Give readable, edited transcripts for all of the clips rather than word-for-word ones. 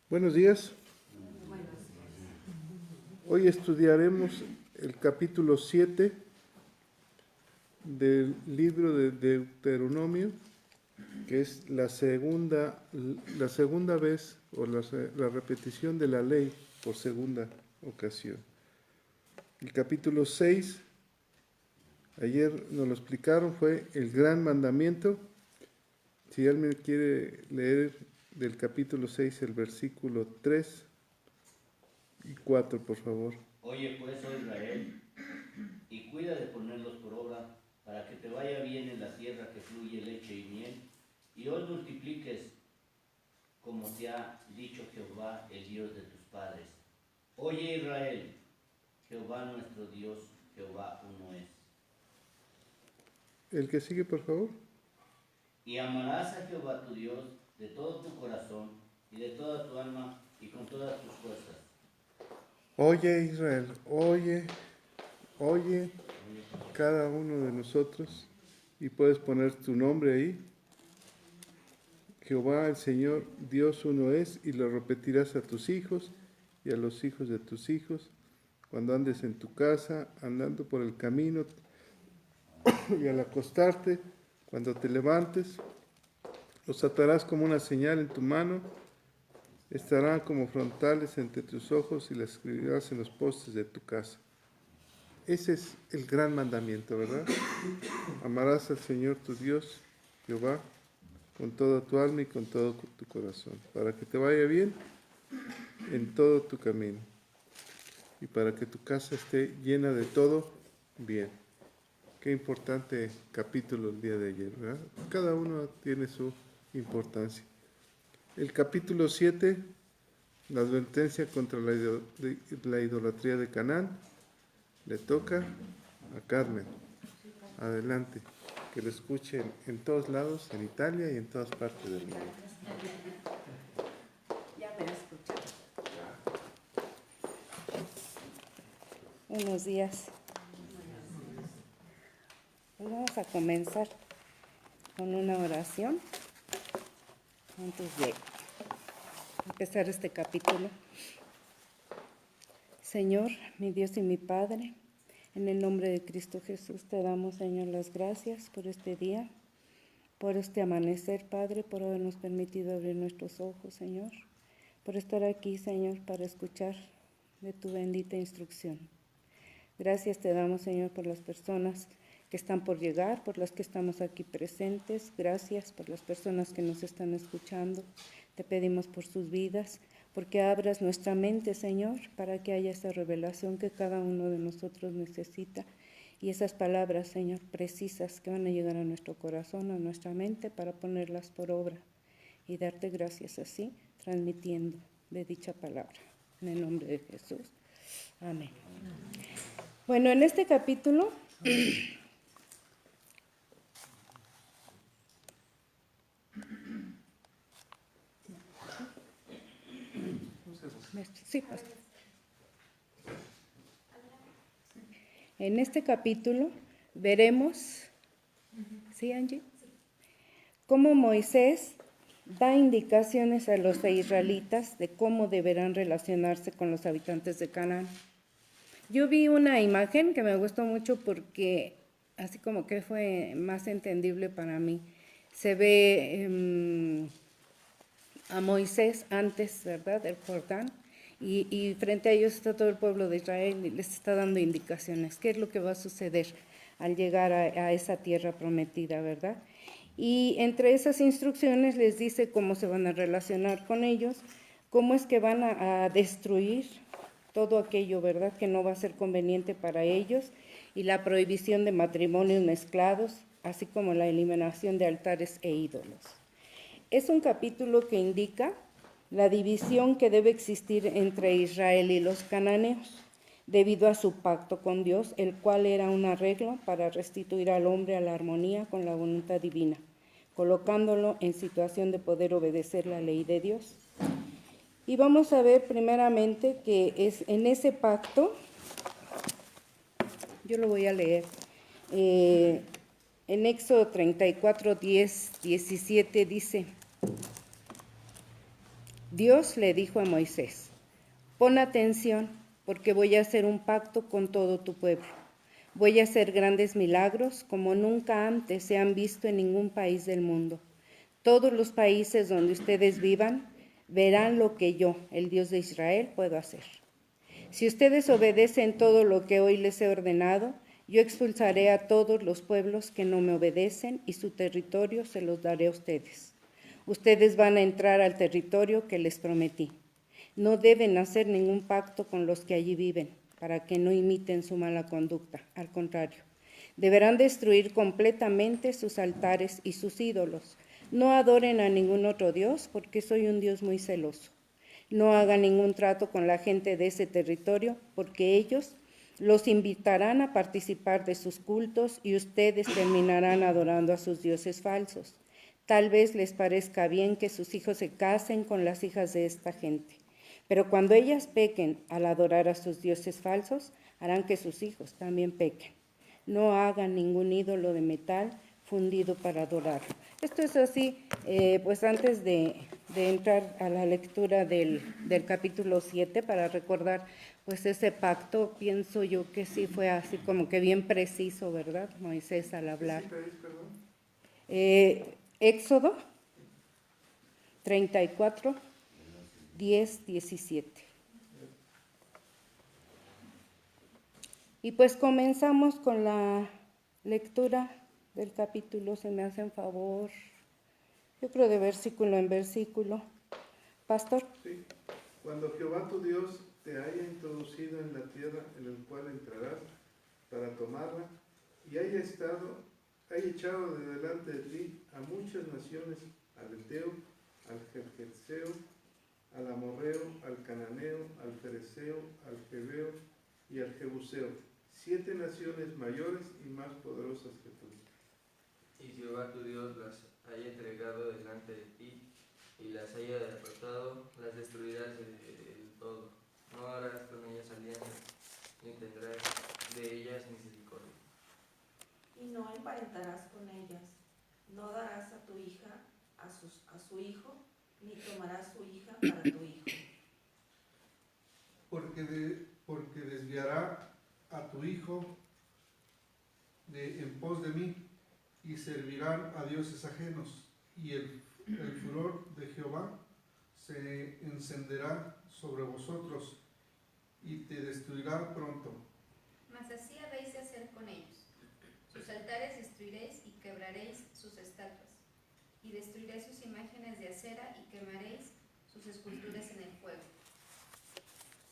Buenos días. Hoy estudiaremos el capítulo 7 del libro de Deuteronomio, que es la segunda vez, o la repetición de la ley por segunda ocasión. El capítulo 6, ayer nos lo explicaron, fue el gran mandamiento. Si alguien quiere leer del capítulo 6, el versículo 3 y 4, por favor. Oye pues, oh Israel, y cuida de ponerlos por obra, para que te vaya bien en la tierra que fluye leche y miel, y os multipliques, como te ha dicho Jehová, el Dios de tus padres. Oye Israel, Jehová nuestro Dios, Jehová uno es. El que sigue, por favor. Y amarás a Jehová tu Dios de todo tu corazón, y de toda tu alma, y con todas tus fuerzas. Oye Israel, oye cada uno de nosotros, y puedes poner tu nombre ahí. Jehová el Señor, Dios uno es, y lo repetirás a tus hijos y a los hijos de tus hijos, cuando andes en tu casa, andando por el camino, y al acostarte, cuando te levantes. Los atarás como una señal en tu mano, estarán como frontales entre tus ojos, y las escribirás en los postes de tu casa. Ese es el gran mandamiento, ¿verdad? Amarás al Señor tu Dios, Jehová, con toda tu alma y con todo tu corazón, para que te vaya bien en todo tu camino y para que tu casa esté llena de todo bien. Qué importante capítulo el día de ayer, ¿verdad? Cada uno tiene su importancia. El capítulo 7, la advertencia contra la idolatría de Canaán, le toca a Carmen. Adelante, que lo escuchen en todos lados, en Italia y en todas partes del mundo. Ya me escuchan. Buenos días. Pues vamos a comenzar con una oración antes de empezar este capítulo. Señor, mi Dios y mi Padre, en el nombre de Cristo Jesús te damos, Señor, las gracias por este día, por este amanecer, Padre, por habernos permitido abrir nuestros ojos, Señor, por estar aquí, Señor, para escuchar de tu bendita instrucción. Gracias te damos, Señor, por las personas que están por llegar, por las que estamos aquí presentes. Gracias por las personas que nos están escuchando. Te pedimos por sus vidas, porque abras nuestra mente, Señor, para que haya esa revelación que cada uno de nosotros necesita. Y esas palabras, Señor, precisas que van a llegar a nuestro corazón, a nuestra mente, para ponerlas por obra. Y darte gracias así, transmitiendo de dicha palabra. En el nombre de Jesús. Amén. Bueno, en este capítulo sí, pastor. En este capítulo veremos, ¿sí, Angie? Cómo Moisés da indicaciones a los israelitas de cómo deberán relacionarse con los habitantes de Canaán. Yo vi una imagen que me gustó mucho porque así como que fue más entendible para mí. Se ve a Moisés antes, ¿verdad?, del Jordán, y frente a ellos está todo el pueblo de Israel y les está dando indicaciones. ¿Qué es lo que va a suceder al llegar a esa tierra prometida, verdad? Y entre esas instrucciones les dice cómo se van a relacionar con ellos, cómo es que van a destruir todo aquello, ¿verdad?, que no va a ser conveniente para ellos, y la prohibición de matrimonios mezclados, así como la eliminación de altares e ídolos. Es un capítulo que indica la división que debe existir entre Israel y los cananeos, debido a su pacto con Dios, el cual era un arreglo para restituir al hombre a la armonía con la voluntad divina, colocándolo en situación de poder obedecer la ley de Dios. Y vamos a ver primeramente que es en ese pacto, yo lo voy a leer, en Éxodo 34, 10, 17 dice: Dios le dijo a Moisés: pon atención, porque voy a hacer un pacto con todo tu pueblo. Voy a hacer grandes milagros como nunca antes se han visto en ningún país del mundo. Todos los países donde ustedes vivan verán lo que yo, el Dios de Israel, puedo hacer. Si ustedes obedecen todo lo que hoy les he ordenado, yo expulsaré a todos los pueblos que no me obedecen y su territorio se los daré a ustedes. Ustedes van a entrar al territorio que les prometí. No deben hacer ningún pacto con los que allí viven, para que no imiten su mala conducta. Al contrario, deberán destruir completamente sus altares y sus ídolos. No adoren a ningún otro Dios, porque soy un Dios muy celoso. No hagan ningún trato con la gente de ese territorio, porque ellos los invitarán a participar de sus cultos y ustedes terminarán adorando a sus dioses falsos. Tal vez les parezca bien que sus hijos se casen con las hijas de esta gente, pero cuando ellas pequen al adorar a sus dioses falsos, harán que sus hijos también pequen. No hagan ningún ídolo de metal fundido para adorarlo. Esto es así, pues antes de entrar a la lectura del capítulo 7, para recordar pues ese pacto, pienso yo que sí fue así como que bien preciso, ¿verdad? Moisés al hablar. Éxodo 34, 10, 17. Y pues comenzamos con la lectura del capítulo, se me hacen favor, yo creo de versículo en versículo. Pastor. Sí. Cuando Jehová tu Dios te haya introducido en la tierra en la cual entrarás para tomarla, y haya echado de delante de ti a muchas naciones, al Eteo, al Gergeseo, al Amorreo, al Cananeo, al Fereceo, al Jebeo y al Jebuseo, 7 naciones mayores y más poderosas que tú. Y Jehová tu Dios las haya entregado delante de ti, y las haya derrotado, las destruirás del todo. No harás con ellas alianza, ni tendrás de ellas misericordia. Y no emparentarás con ellas, no darás a tu hija a su hijo, ni tomarás su hija para tu hijo. Porque desviará a tu hijo en pos de mí, y servirán a dioses ajenos, y el furor de Jehová se encenderá sobre vosotros, y te destruirá pronto. Mas así habéis de hacer con ellos. Sus altares destruiréis y quebraréis sus estatuas, y destruiréis sus imágenes de acera y quemaréis sus esculturas en el fuego.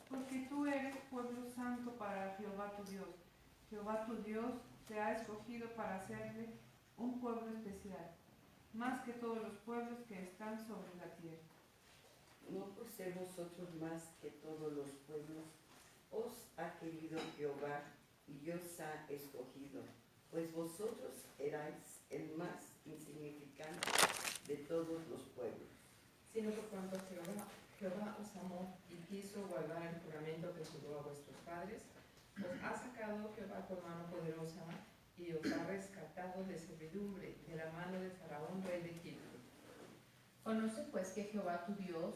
Porque tú eres pueblo santo para Jehová tu Dios. Jehová tu Dios te ha escogido para hacerle un pueblo especial, más que todos los pueblos que están sobre la tierra. No por ser vosotros más que todos los pueblos, os ha querido Jehová y os ha escogido, pues vosotros erais el más insignificante de todos los pueblos. Sino por cuanto Jehová os amó y quiso guardar el juramento que juró a vuestros padres, os ha sacado Jehová con mano poderosa y os ha rescatado de servidumbre de la mano de Faraón, rey de Egipto. Conoce pues que Jehová tu Dios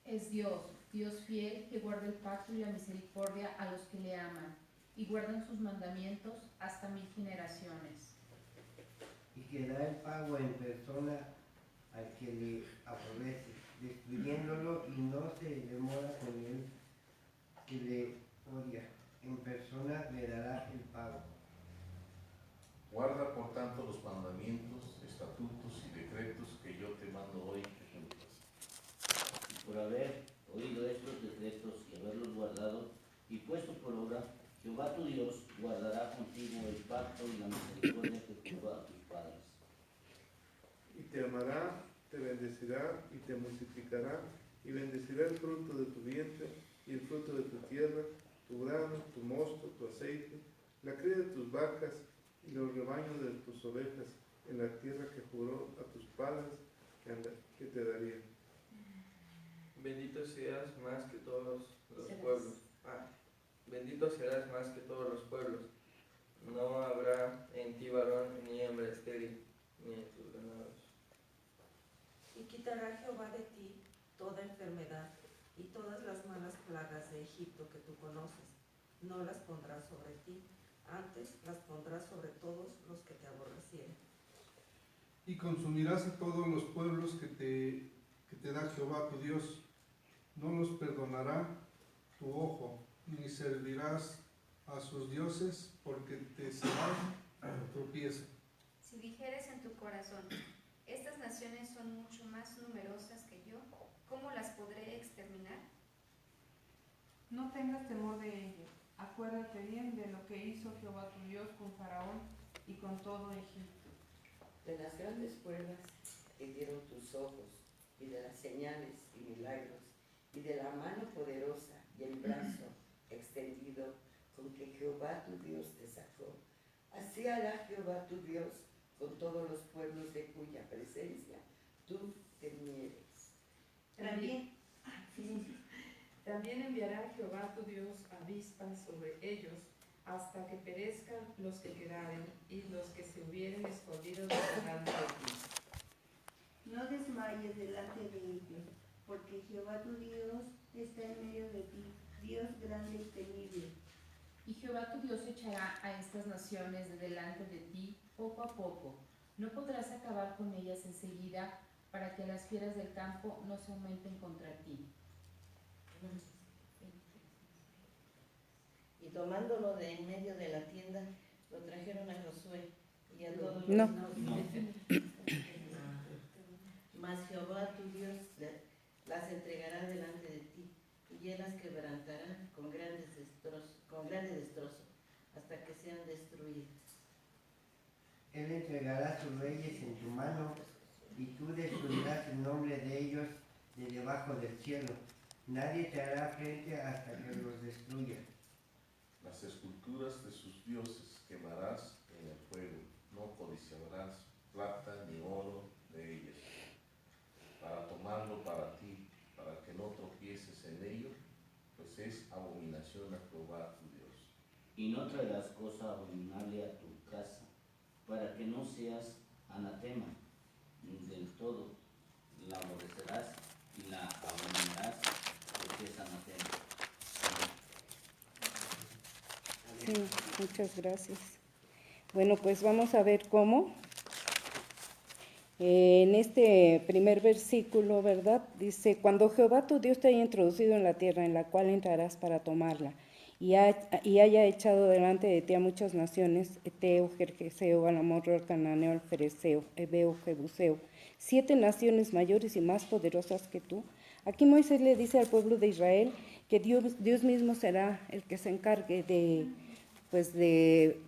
es Dios, Dios fiel, que guarda el pacto y la misericordia a los que le aman y guardan sus mandamientos hasta 1000 generaciones. Y que da el pago en persona al que le aborrece, destruyéndolo, y no se demora con él que le odia. En persona le dará el pago. Guarda por tanto los mandamientos, estatutos y decretos que yo te mando hoy, que cumplas. Y por haber oído estos decretos y haberlos guardado y puesto por obra, Jehová tu Dios guardará contigo el pacto y la misericordia que juró a tus padres. Y te amará, te bendecirá y te multiplicará, y bendecirá el fruto de tu vientre y el fruto de tu tierra, tu grano, tu mosto, tu aceite, la cría de tus vacas y los rebaños de tus ovejas, en la tierra que juró a tus padres que te daría. Bendito seas más que todos los pueblos. Bendito serás más que todos los pueblos. No habrá en ti varón ni hembra estéril, ni en tus ganados. Y quitará Jehová de ti enfermedad y todas las malas plagas de Egipto que tú conoces. No las pondrás sobre ti, antes las pondrás sobre todos los que te aborrecieren. Y consumirás a todos los pueblos que te da Jehová tu Dios. No los perdonará tu ojo, ni servirás a sus dioses, porque te serán tropiezo. Si dijeres en tu corazón, estas naciones son mucho más numerosas que yo, ¿cómo las podré exterminar? No tengas temor de ello. Acuérdate bien de lo que hizo Jehová tu Dios con Faraón y con todo Egipto. De las grandes pruebas que dieron tus ojos, y de las señales y milagros, y de la mano poderosa y el brazo extendido con que Jehová tu Dios te sacó. Así hará Jehová tu Dios con todos los pueblos de cuya presencia tú temieres. También enviará Jehová tu Dios avispas sobre ellos, hasta que perezcan los que quedaren y los que se hubieren escondido delante de ti. No desmayes delante de ellos, porque Jehová tu Dios está en medio de ti, Dios grande y temible. Y Jehová tu Dios echará a estas naciones de delante de ti poco a poco. No podrás acabar con ellas enseguida, para que las fieras del campo no se aumenten contra ti. Y tomándolo de en medio de la tienda, lo trajeron a Josué y a todos No. los Mas Jehová tu Dios las entregará delante de ti, y él las quebrantará con grande destrozo, hasta que sean destruidas. Él entregará sus reyes en tu mano, y tú destruirás el nombre de ellos de debajo del cielo. Nadie te hará frente hasta que los destruya. Las esculturas de sus dioses quemarás en el fuego, no codiciarás plata ni oro de ellas, para tomarlo para ti, para que no tropieces en ello, pues es abominación a Jehová tu Dios. Y no traerás cosa abominable a tu casa, para que no seas anatema del todo, la aborrecerás y la abominarás, porque es anatema. Sí, muchas gracias. Bueno, pues vamos a ver cómo. En este primer versículo, ¿verdad? Dice, cuando Jehová tu Dios te haya introducido en la tierra en la cual entrarás para tomarla, y haya echado delante de ti a muchas naciones, Eteo, Gergeseo, Alamorreo, el Cananeo, el Fereceo, Ebeo, Jebuseo, 7 naciones mayores y más poderosas que tú. Aquí Moisés le dice al pueblo de Israel que Dios mismo será el que se encargue de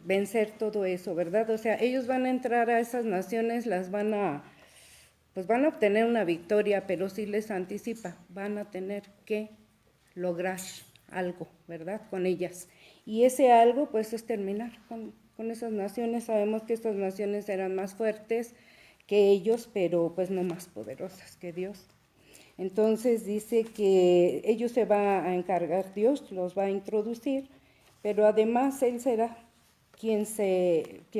vencer todo eso, ¿verdad? O sea, ellos van a entrar a esas naciones, van a obtener una victoria, pero sí les anticipa, van a tener que lograr algo, ¿verdad? Con ellas. Y ese algo, pues, es terminar con esas naciones. Sabemos que estas naciones eran más fuertes que ellos, pero pues no más poderosas que Dios. Entonces dice que ellos se va a encargar, Dios los va a introducir, pero además Él será quien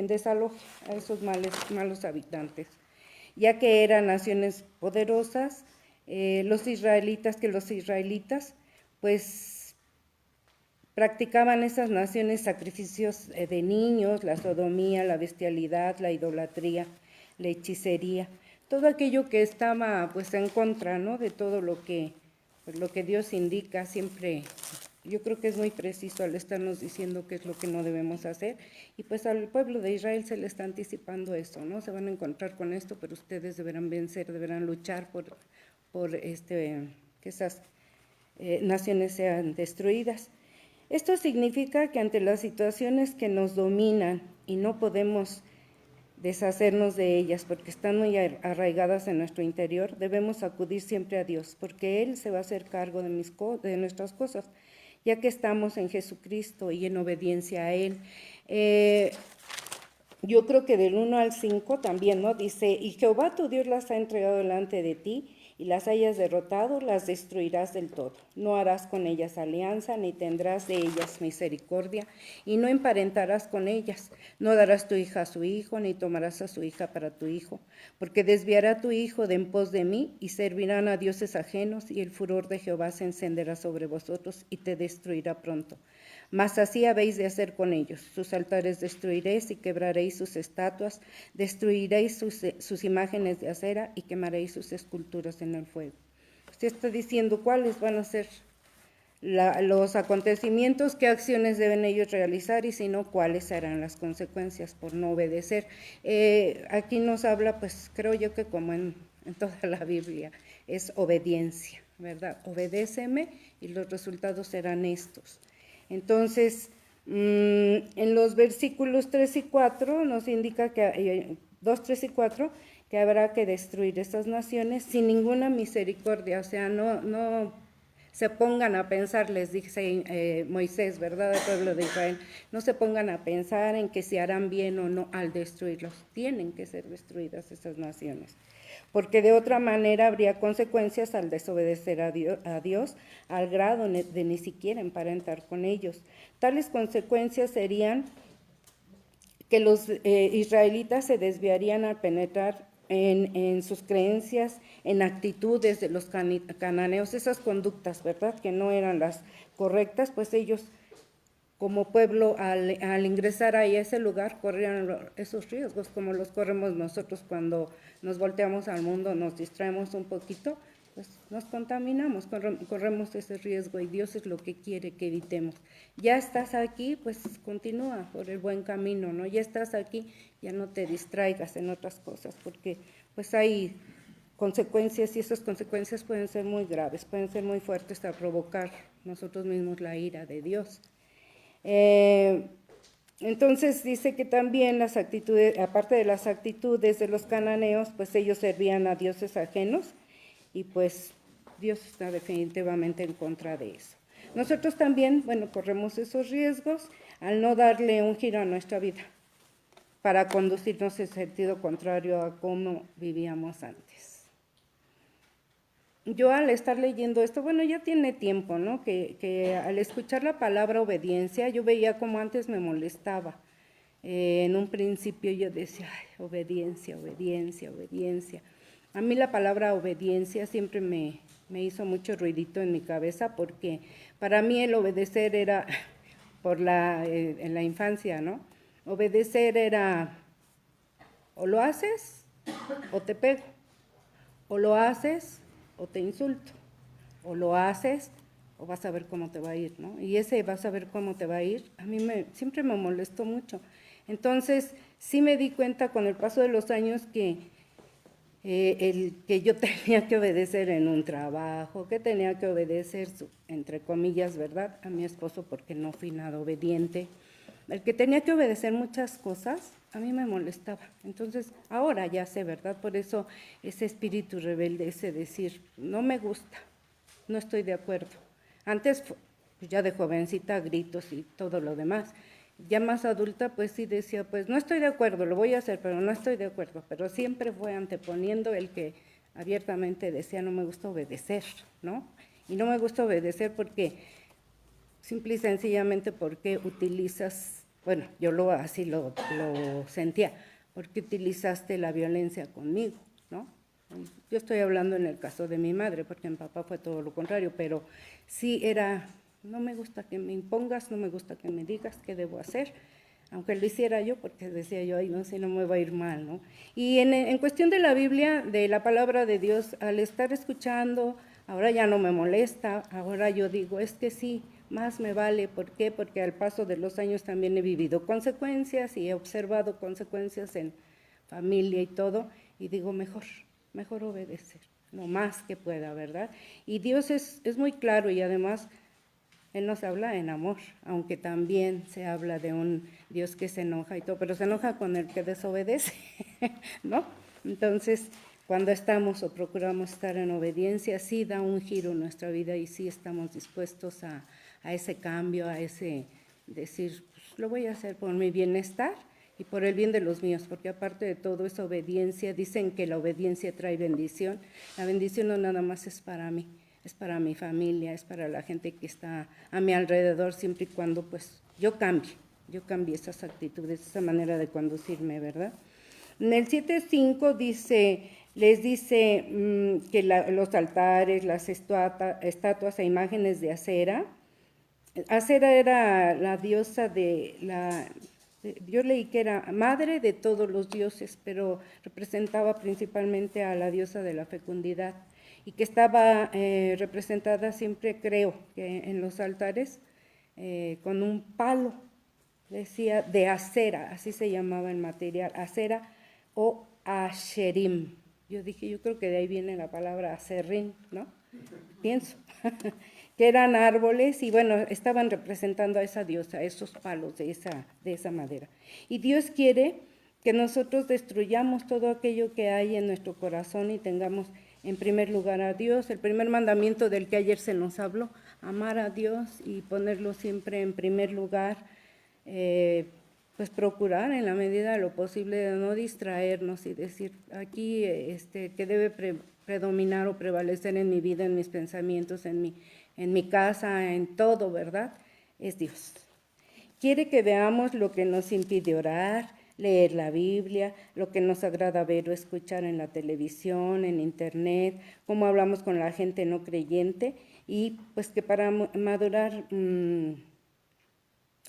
desaloje a esos malos habitantes, ya que eran naciones poderosas, los israelitas, pues practicaban esas naciones sacrificios de niños, la sodomía, la bestialidad, la idolatría, la hechicería, todo aquello que estaba pues en contra, ¿no?, de todo lo que Dios indica. Siempre yo creo que es muy preciso al estarnos diciendo qué es lo que no debemos hacer, y pues al pueblo de Israel se le está anticipando eso, ¿no? Se van a encontrar con esto, pero ustedes deberán vencer, deberán luchar por que esas naciones sean destruidas. Esto significa que ante las situaciones que nos dominan y no podemos deshacernos de ellas porque están muy arraigadas en nuestro interior, debemos acudir siempre a Dios, porque Él se va a hacer cargo de nuestras cosas, ya que estamos en Jesucristo y en obediencia a Él. Yo creo que del 1 al 5 también, ¿no? Dice, y Jehová tu Dios las ha entregado delante de ti, y las hayas derrotado, las destruirás del todo. No harás con ellas alianza, ni tendrás de ellas misericordia, y no emparentarás con ellas. No darás tu hija a su hijo, ni tomarás a su hija para tu hijo, porque desviará tu hijo de en pos de mí, y servirán a dioses ajenos, y el furor de Jehová se encenderá sobre vosotros, y te destruirá pronto. Mas así habéis de hacer con ellos. Sus altares destruiréis y quebraréis sus estatuas, destruiréis sus imágenes de acera y quemaréis sus esculturas en el fuego. Usted está diciendo cuáles van a ser los acontecimientos, qué acciones deben ellos realizar y si no, cuáles serán las consecuencias por no obedecer. Aquí nos habla, pues creo yo que como en toda la Biblia, es obediencia, ¿verdad? Obedéceme y los resultados serán estos. Entonces, en los versículos 3 y 4 nos indica que 2, 3 y 4, que habrá que destruir estas naciones sin ninguna misericordia, o sea, no se pongan a pensar, les dice Moisés, ¿verdad?, al pueblo de Israel, no se pongan a pensar en que se harán bien o no al destruirlos, tienen que ser destruidas estas naciones, porque de otra manera habría consecuencias al desobedecer a Dios al grado de ni siquiera emparentar con ellos. Tales consecuencias serían que los israelitas se desviarían al penetrar en sus creencias, en actitudes de los cananeos, esas conductas, ¿verdad?, que no eran las correctas, pues ellos como pueblo al ingresar ahí a ese lugar corrían esos riesgos, como los corremos nosotros cuando nos volteamos al mundo, nos distraemos un poquito, pues nos contaminamos, corremos ese riesgo y Dios es lo que quiere que evitemos. Ya estás aquí, pues continúa por el buen camino, ¿no? Ya estás aquí, ya no te distraigas en otras cosas, porque pues hay consecuencias y esas consecuencias pueden ser muy graves, pueden ser muy fuertes a provocar nosotros mismos la ira de Dios. Entonces dice que también las actitudes, aparte de las actitudes de los cananeos, pues ellos servían a dioses ajenos y pues Dios está definitivamente en contra de eso. Nosotros también, bueno, corremos esos riesgos al no darle un giro a nuestra vida para conducirnos en sentido contrario a cómo vivíamos antes. Yo al estar leyendo esto, bueno, ya tiene tiempo, ¿no? Que al escuchar la palabra obediencia, yo veía como antes me molestaba. En un principio yo decía, ay, obediencia, obediencia, obediencia. A mí la palabra obediencia siempre me hizo mucho ruidito en mi cabeza porque para mí el obedecer era, en la infancia, ¿no? Obedecer era, o lo haces o te pego, o lo haces o te insulto, o lo haces o vas a ver cómo te va a ir, ¿no? Y ese vas a ver cómo te va a ir, a mí siempre me molestó mucho. Entonces, sí me di cuenta con el paso de los años que yo tenía que obedecer en un trabajo, que tenía que obedecer, entre comillas, ¿verdad?, a mi esposo porque no fui nada obediente. El que tenía que obedecer muchas cosas, a mí me molestaba. Entonces, ahora ya sé, ¿verdad? Por eso ese espíritu rebelde, ese decir, no me gusta, no estoy de acuerdo. Antes, pues ya de jovencita, gritos y todo lo demás. Ya más adulta, pues sí decía, pues no estoy de acuerdo, lo voy a hacer, pero no estoy de acuerdo. Pero siempre fue anteponiendo el que abiertamente decía, no me gusta obedecer, ¿no? Y no me gusta obedecer porque, simple y sencillamente porque utilizas, bueno, yo así lo sentía, porque utilizaste la violencia conmigo, ¿no? Yo estoy hablando en el caso de mi madre, porque en papá fue todo lo contrario, pero sí era, no me gusta que me impongas, no me gusta que me digas qué debo hacer, aunque lo hiciera yo, porque decía yo, ay, no sé, no me va a ir mal, ¿no? Y en cuestión de la Biblia, de la palabra de Dios, al estar escuchando, ahora ya no me molesta, ahora yo digo, es que sí, más me vale. ¿Por qué? Porque al paso de los años también he vivido consecuencias y he observado consecuencias en familia y todo, y digo, mejor obedecer, lo más que pueda, ¿verdad? Y Dios es muy claro y además Él nos habla en amor, aunque también se habla de un Dios que se enoja y todo, pero se enoja con el que desobedece, ¿no? Entonces, cuando estamos o procuramos estar en obediencia, sí da un giro en nuestra vida y sí estamos dispuestos a ese cambio, a ese decir, pues, lo voy a hacer por mi bienestar y por el bien de los míos, porque aparte de todo es obediencia. Dicen que la obediencia trae bendición. La bendición no nada más es para mí, es para mi familia, es para la gente que está a mi alrededor, siempre y cuando pues yo cambie esas actitudes, esa manera de conducirme, ¿verdad? En el 7.5 les dice que los altares, las estatuas e imágenes de Acera. Acera era la diosa yo leí que era madre de todos los dioses, pero representaba principalmente a la diosa de la fecundidad y que estaba representada siempre, creo, que en los altares con un palo, decía, de acera, así se llamaba el material, acera o asherim. Yo creo que de ahí viene la palabra aserrín, ¿no? Pienso. Que eran árboles y bueno, estaban representando a esa diosa, esos palos de esa madera. Y Dios quiere que nosotros destruyamos todo aquello que hay en nuestro corazón y tengamos en primer lugar a Dios. El primer mandamiento del que ayer se nos habló, amar a Dios y ponerlo siempre en primer lugar, pues procurar en la medida de lo posible de no distraernos y decir aquí que debe predominar o prevalecer en mi vida, en mis pensamientos, en mi casa, en todo, ¿verdad? Es Dios. Quiere que veamos lo que nos impide orar, leer la Biblia, lo que nos agrada ver o escuchar en la televisión, en internet, cómo hablamos con la gente no creyente y pues que para madurar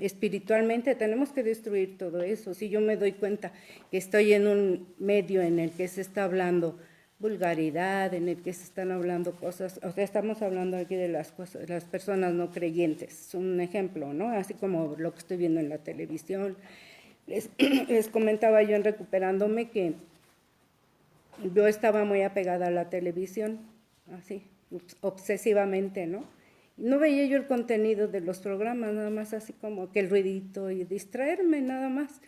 espiritualmente tenemos que destruir todo eso. Si yo me doy cuenta que estoy en un medio en el que se está hablando vulgaridad, en el que se están hablando cosas, o sea, estamos hablando aquí de las cosas, las personas no creyentes, es un ejemplo, ¿no? Así como lo que estoy viendo en la televisión. Les comentaba yo en Recuperándome que yo estaba muy apegada a la televisión, así, obsesivamente, ¿no? No veía yo el contenido de los programas, nada más así como que el ruidito y distraerme nada más.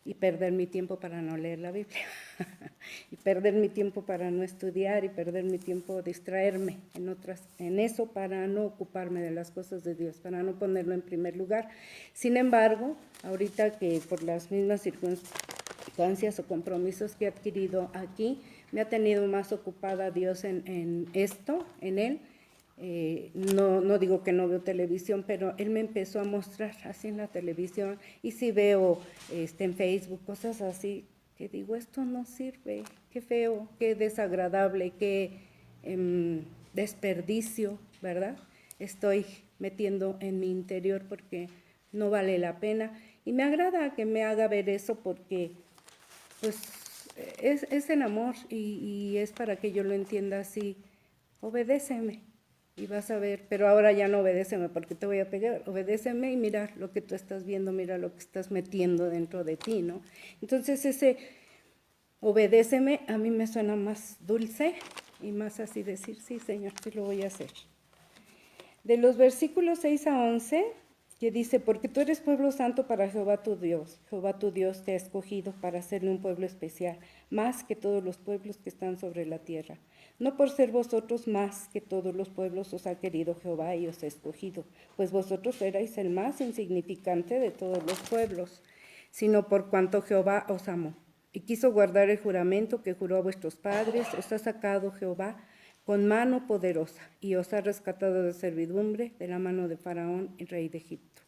Y perder mi tiempo para no leer la Biblia, y perder mi tiempo para no estudiar, y perder mi tiempo distraerme en eso para no ocuparme de las cosas de Dios, para no ponerlo en primer lugar. Sin embargo, ahorita que por las mismas circunstancias o compromisos que he adquirido aquí, me ha tenido más ocupada Dios en esto, en Él. No digo que no veo televisión, pero Él me empezó a mostrar así en la televisión, y si veo en Facebook cosas así, que digo, esto no sirve, qué feo, qué desagradable, qué desperdicio, ¿verdad? Estoy metiendo en mi interior porque no vale la pena, y me agrada que me haga ver eso porque pues es en amor y es para que yo lo entienda así. Obedéceme y vas a ver, pero ahora ya no obedéceme porque te voy a pegar, obedéceme y mira lo que tú estás viendo, mira lo que estás metiendo dentro de ti, ¿no? Entonces ese obedéceme a mí me suena más dulce y más así decir, sí, Señor, sí lo voy a hacer. De los versículos 6 a 11, que dice, porque tú eres pueblo santo para Jehová tu Dios te ha escogido para hacerle un pueblo especial, más que todos los pueblos que están sobre la tierra. No por ser vosotros más que todos los pueblos os ha querido Jehová y os ha escogido, pues vosotros erais el más insignificante de todos los pueblos, sino por cuanto Jehová os amó y quiso guardar el juramento que juró a vuestros padres, os ha sacado Jehová con mano poderosa y os ha rescatado de servidumbre de la mano de Faraón, el rey de Egipto.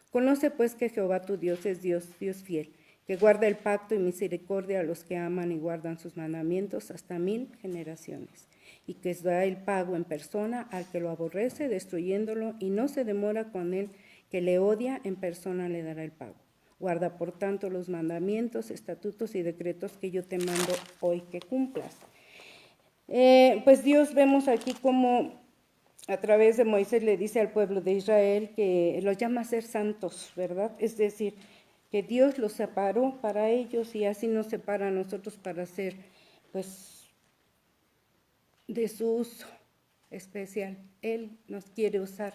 Conoce pues que Jehová tu Dios es Dios fiel, que guarda el pacto y misericordia a los que aman y guardan sus mandamientos hasta 1000 generaciones, y que da el pago en persona al que lo aborrece, destruyéndolo, y no se demora con él que le odia, en persona le dará el pago. Guarda, por tanto, los mandamientos, estatutos y decretos que yo te mando hoy que cumplas. Pues Dios, vemos aquí como a través de Moisés le dice al pueblo de Israel que los llama a ser santos, ¿verdad? Es decir, que Dios los separó para ellos y así nos separa a nosotros para ser, pues, de su uso especial. Él nos quiere usar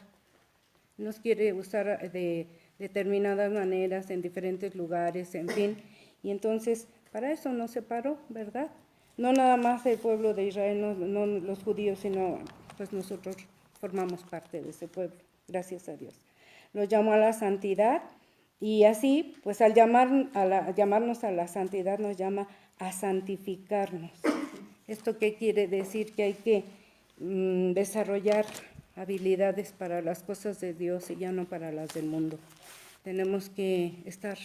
de determinadas maneras, en diferentes lugares, en fin. Y entonces, para eso nos separó, ¿verdad? No nada más el pueblo de Israel, no los judíos, sino pues nosotros formamos parte de ese pueblo, gracias a Dios. Los llamó a la santidad Y así, pues al llamarnos a la santidad, nos llama a santificarnos. ¿Esto qué quiere decir? Que hay que desarrollar habilidades para las cosas de Dios y ya no para las del mundo. Tenemos que estar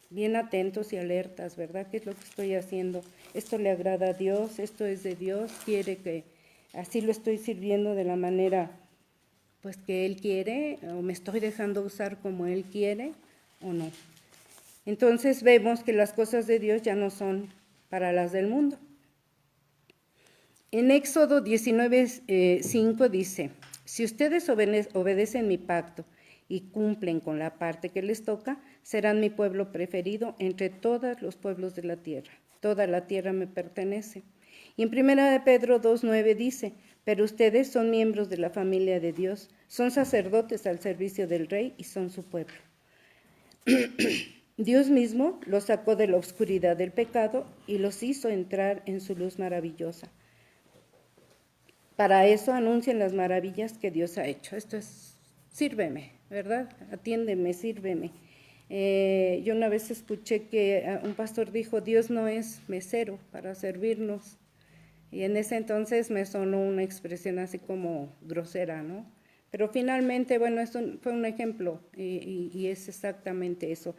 bien atentos y alertas, ¿verdad? ¿Qué es lo que estoy haciendo? ¿Esto le agrada a Dios? ¿Esto es de Dios? ¿Quiere que así lo estoy sirviendo de la manera pues que Él quiere? ¿O me estoy dejando usar como Él quiere o no? Entonces vemos que las cosas de Dios ya no son para las del mundo. En Éxodo 19:5 dice, si ustedes obedecen mi pacto y cumplen con la parte que les toca, serán mi pueblo preferido entre todos los pueblos de la tierra. Toda la tierra me pertenece. Y en 1 Pedro 2:9 dice, pero ustedes son miembros de la familia de Dios, son sacerdotes al servicio del Rey y son su pueblo. Dios mismo los sacó de la oscuridad del pecado y los hizo entrar en su luz maravillosa. Para eso anuncian las maravillas que Dios ha hecho. Esto es, sírveme, ¿verdad? Atiéndeme, sírveme. Yo una vez escuché que un pastor dijo, Dios no es mesero para servirnos. Y en ese entonces me sonó una expresión así como grosera, ¿no? Pero finalmente, bueno, fue un ejemplo y es exactamente eso.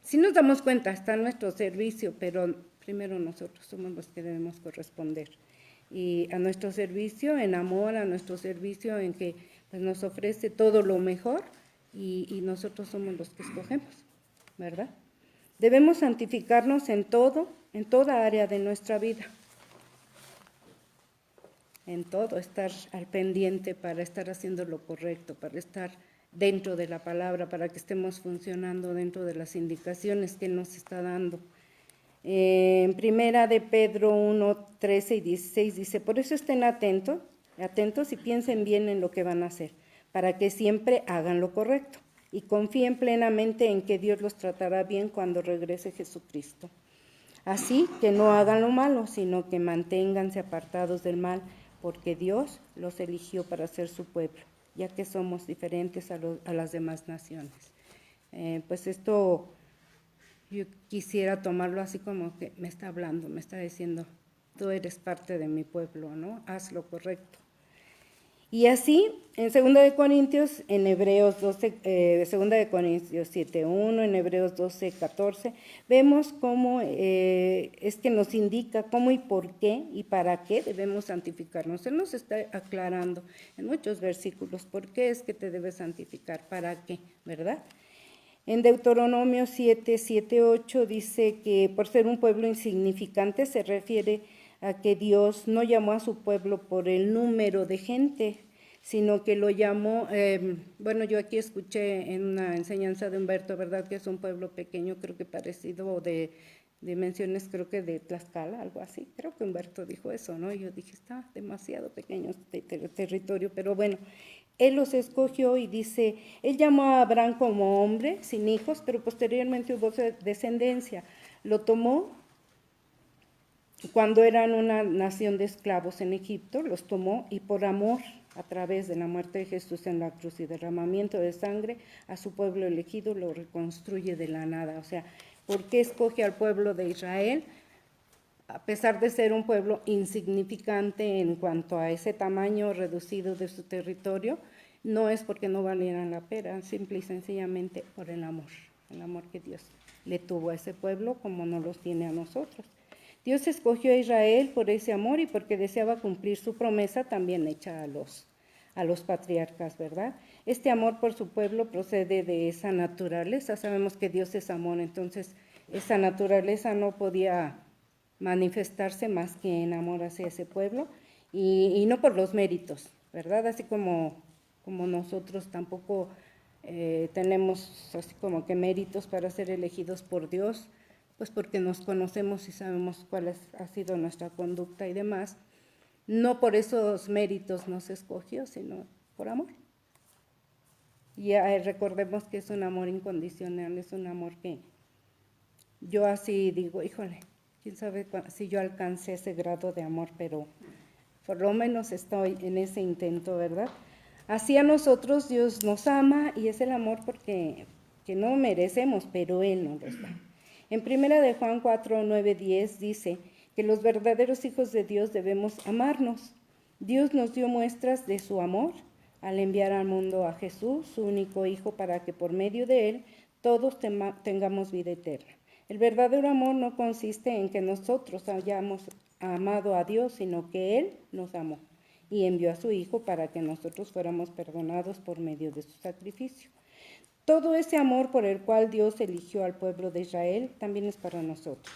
Si nos damos cuenta, está a nuestro servicio, pero primero nosotros somos los que debemos corresponder. Y a nuestro servicio en amor, a nuestro servicio en que pues, nos ofrece todo lo mejor y nosotros somos los que escogemos, ¿verdad? Debemos santificarnos en toda área de nuestra vida. En todo, estar al pendiente para estar haciendo lo correcto, para estar dentro de la palabra, para que estemos funcionando dentro de las indicaciones que Él nos está dando. En 1 de Pedro 1:13 y 16 dice, por eso estén atentos y piensen bien en lo que van a hacer, para que siempre hagan lo correcto y confíen plenamente en que Dios los tratará bien cuando regrese Jesucristo. Así que no hagan lo malo, sino que manténganse apartados del mal, porque Dios los eligió para ser su pueblo, ya que somos diferentes a las demás naciones. Pues esto yo quisiera tomarlo así como que me está hablando, me está diciendo, tú eres parte de mi pueblo, ¿no? Haz lo correcto. Y así, en 2 de Corintios, en Hebreos 12, 2 de Corintios 7:1, en Hebreos 12:14, vemos cómo es que nos indica cómo y por qué y para qué debemos santificarnos. Él nos está aclarando en muchos versículos por qué es que te debes santificar, para qué, ¿verdad? En Deuteronomio 7:8 dice que por ser un pueblo insignificante se refiere a que Dios no llamó a su pueblo por el número de gente, sino que lo llamó, bueno, yo aquí escuché en una enseñanza de Humberto, ¿verdad? Que es un pueblo pequeño, creo que parecido de dimensiones, creo que de Tlaxcala, algo así. Creo que Humberto dijo eso, ¿no? Y yo dije, está demasiado pequeño este territorio, pero bueno, Él los escogió y dice, Él llamó a Abraham como hombre, sin hijos, pero posteriormente hubo descendencia. Lo tomó cuando eran una nación de esclavos en Egipto, los tomó y por amor, a través de la muerte de Jesús en la cruz y derramamiento de sangre, a su pueblo elegido lo reconstruye de la nada. O sea, ¿por qué escoge al pueblo de Israel? A pesar de ser un pueblo insignificante en cuanto a ese tamaño reducido de su territorio, no es porque no valieran la pena, simple y sencillamente por el amor que Dios le tuvo a ese pueblo como no los tiene a nosotros. Dios escogió a Israel por ese amor y porque deseaba cumplir su promesa también hecha a los patriarcas, ¿verdad? Este amor por su pueblo procede de esa naturaleza. Sabemos que Dios es amor, entonces esa naturaleza no podía manifestarse más que en amor hacia ese pueblo y no por los méritos, ¿verdad? Así como nosotros tampoco tenemos así como que méritos para ser elegidos por Dios, pues porque nos conocemos y sabemos cuál ha sido nuestra conducta y demás. No por esos méritos nos escogió, sino por amor. Y recordemos que es un amor incondicional, es un amor que yo así digo, híjole, quién sabe si yo alcancé ese grado de amor, pero por lo menos estoy en ese intento, ¿verdad? Así a nosotros Dios nos ama y es el amor porque que no merecemos, pero Él nos los da. En 1 de Juan 4, 9, 10 dice que los verdaderos hijos de Dios debemos amarnos. Dios nos dio muestras de su amor al enviar al mundo a Jesús, su único Hijo, para que por medio de Él todos tengamos vida eterna. El verdadero amor no consiste en que nosotros hayamos amado a Dios, sino que Él nos amó y envió a su Hijo para que nosotros fuéramos perdonados por medio de su sacrificio. Todo ese amor por el cual Dios eligió al pueblo de Israel también es para nosotros.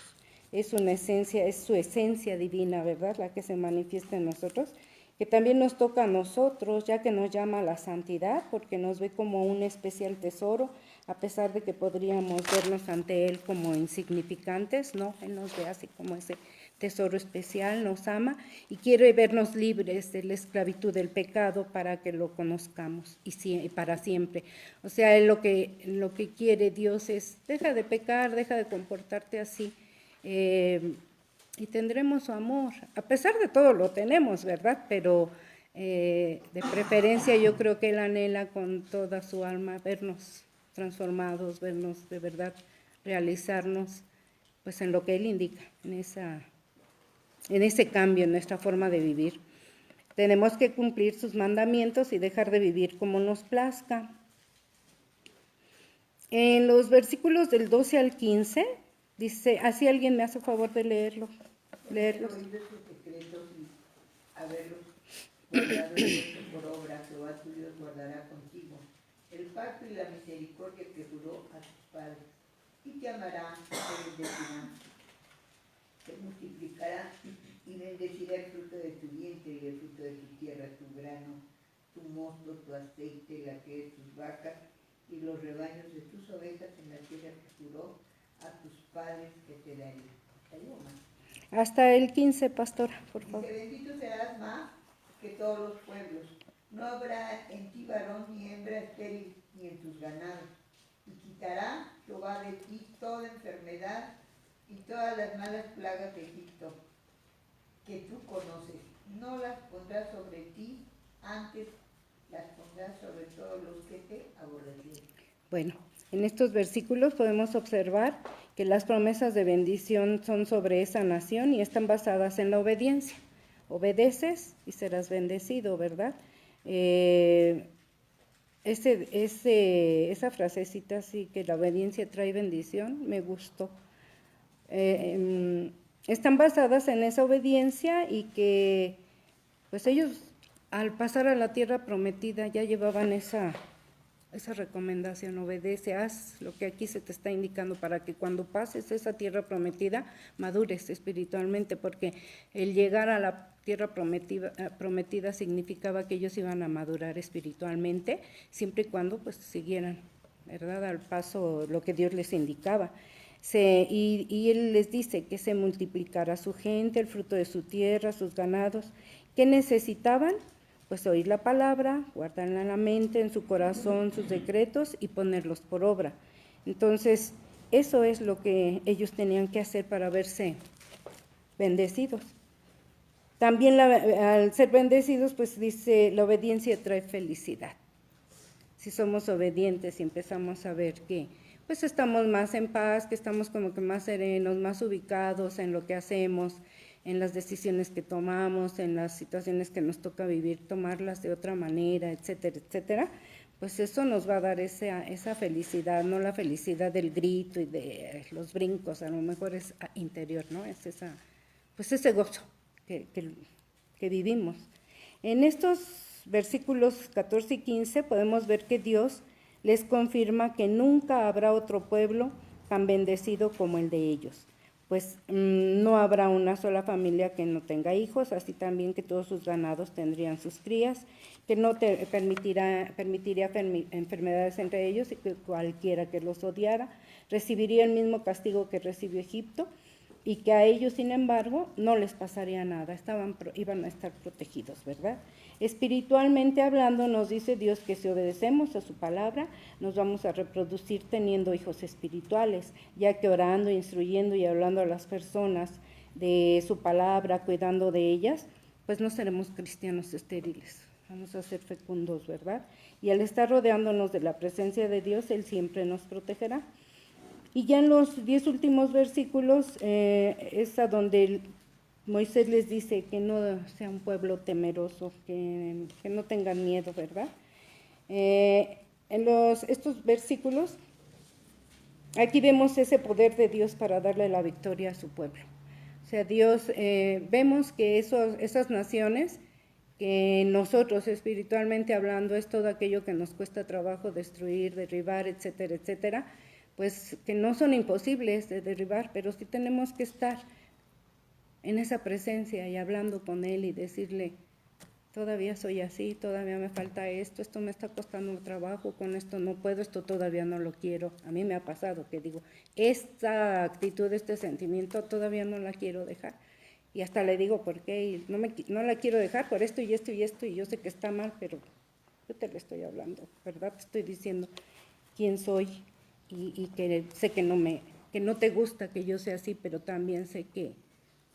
Es una esencia, es su esencia divina, ¿verdad?, la que se manifiesta en nosotros, que también nos toca a nosotros, ya que nos llama a la santidad, porque nos ve como un especial tesoro, a pesar de que podríamos vernos ante Él como insignificantes, ¿no? Él nos ve así como ese tesoro especial, nos ama y quiere vernos libres de la esclavitud del pecado para que lo conozcamos y para siempre. O sea, lo que quiere Dios es, deja de pecar, deja de comportarte así, y tendremos su amor. A pesar de todo lo tenemos, ¿verdad? Pero de preferencia yo creo que Él anhela con toda su alma vernos transformados, vernos de verdad, realizarnos pues en lo que Él indica, en ese cambio en nuestra forma de vivir. Tenemos que cumplir sus mandamientos y dejar de vivir como nos plazca. En los versículos del 12 al 15, dice, así alguien me hace favor de leerlos. Haberlos oído sus secretos y haberlos guardado y puesto por obra, Jehová tu Dios guardará contigo el pacto y la misericordia que juró a tus padres, y te amará, te bendecirá, te multiplicará y bendecirá el fruto de tu vientre y el fruto de tu tierra, tu grano, tu mosto, tu aceite, la que es tus vacas y los rebaños de tus ovejas en la tierra que juró a tus padres que te daría. Hasta el 15, pastora, por favor. Dice, bendito serás más que todos los pueblos. No habrá en ti varón ni hembra estéril ni en tus ganados. Y quitará Jehová de ti toda enfermedad y todas las malas plagas de Egipto que tú conoces. No las pondrás sobre ti, antes las pondrás sobre todos los que te aborrecieron. Bueno, en estos versículos podemos observar que las promesas de bendición son sobre esa nación y están basadas en la obediencia. Obedeces y serás bendecido, ¿verdad? Esa frasecita así, que la obediencia trae bendición, me gustó. Están basadas en esa obediencia y que pues ellos al pasar a la tierra prometida ya llevaban esa recomendación, obedece, haz lo que aquí se te está indicando para que cuando pases esa tierra prometida madures espiritualmente, porque el llegar a la tierra prometida significaba que ellos iban a madurar espiritualmente, siempre y cuando pues siguieran, ¿verdad?, al paso lo que Dios les indicaba. Y Él les dice que se multiplicará su gente, el fruto de su tierra, sus ganados. ¿Qué necesitaban? Pues oír la palabra, guardarla en la mente, en su corazón, sus decretos y ponerlos por obra. Entonces, eso es lo que ellos tenían que hacer para verse bendecidos. También al ser bendecidos, pues dice, la obediencia trae felicidad. Si somos obedientes y empezamos a ver que pues estamos más en paz, que estamos como que más serenos, más ubicados en lo que hacemos, en las decisiones que tomamos, en las situaciones que nos toca vivir, tomarlas de otra manera, etcétera, etcétera, pues eso nos va a dar esa felicidad, no la felicidad del grito y de los brincos, a lo mejor es interior, ¿no? Es ese gozo que vivimos. En estos versículos 14 y 15 podemos ver que Dios les confirma que nunca habrá otro pueblo tan bendecido como el de ellos. Pues no habrá una sola familia que no tenga hijos, así también que todos sus ganados tendrían sus crías, que no permitiría enfermedades entre ellos y que cualquiera que los odiara recibiría el mismo castigo que recibió Egipto y que a ellos, sin embargo, no les pasaría nada, iban a estar protegidos, ¿verdad? Espiritualmente hablando, nos dice Dios que si obedecemos a su palabra, nos vamos a reproducir teniendo hijos espirituales, ya que orando, instruyendo y hablando a las personas de su palabra, cuidando de ellas, pues no seremos cristianos estériles, vamos a ser fecundos, ¿verdad? Y al estar rodeándonos de la presencia de Dios, Él siempre nos protegerá. Y ya en los 10 últimos versículos es a donde Moisés les dice que no sea un pueblo temeroso, que no tengan miedo, ¿verdad? Estos versículos, aquí vemos ese poder de Dios para darle la victoria a su pueblo. O sea, Dios, vemos que esas naciones, que nosotros espiritualmente hablando es todo aquello que nos cuesta trabajo destruir, derribar, etcétera, etcétera, pues que no son imposibles de derribar, pero sí tenemos que estar en esa presencia y hablando con Él y decirle, todavía soy así, todavía me falta esto me está costando trabajo, con esto no puedo, esto todavía no lo quiero. A mí me ha pasado que digo, esta actitud, este sentimiento todavía no la quiero dejar. Y hasta le digo, ¿por qué? Y no la quiero dejar por esto y esto y esto, y yo sé que está mal, pero yo te lo estoy hablando, ¿verdad? Te estoy diciendo quién soy y que sé que no te gusta que yo sea así, pero también sé que,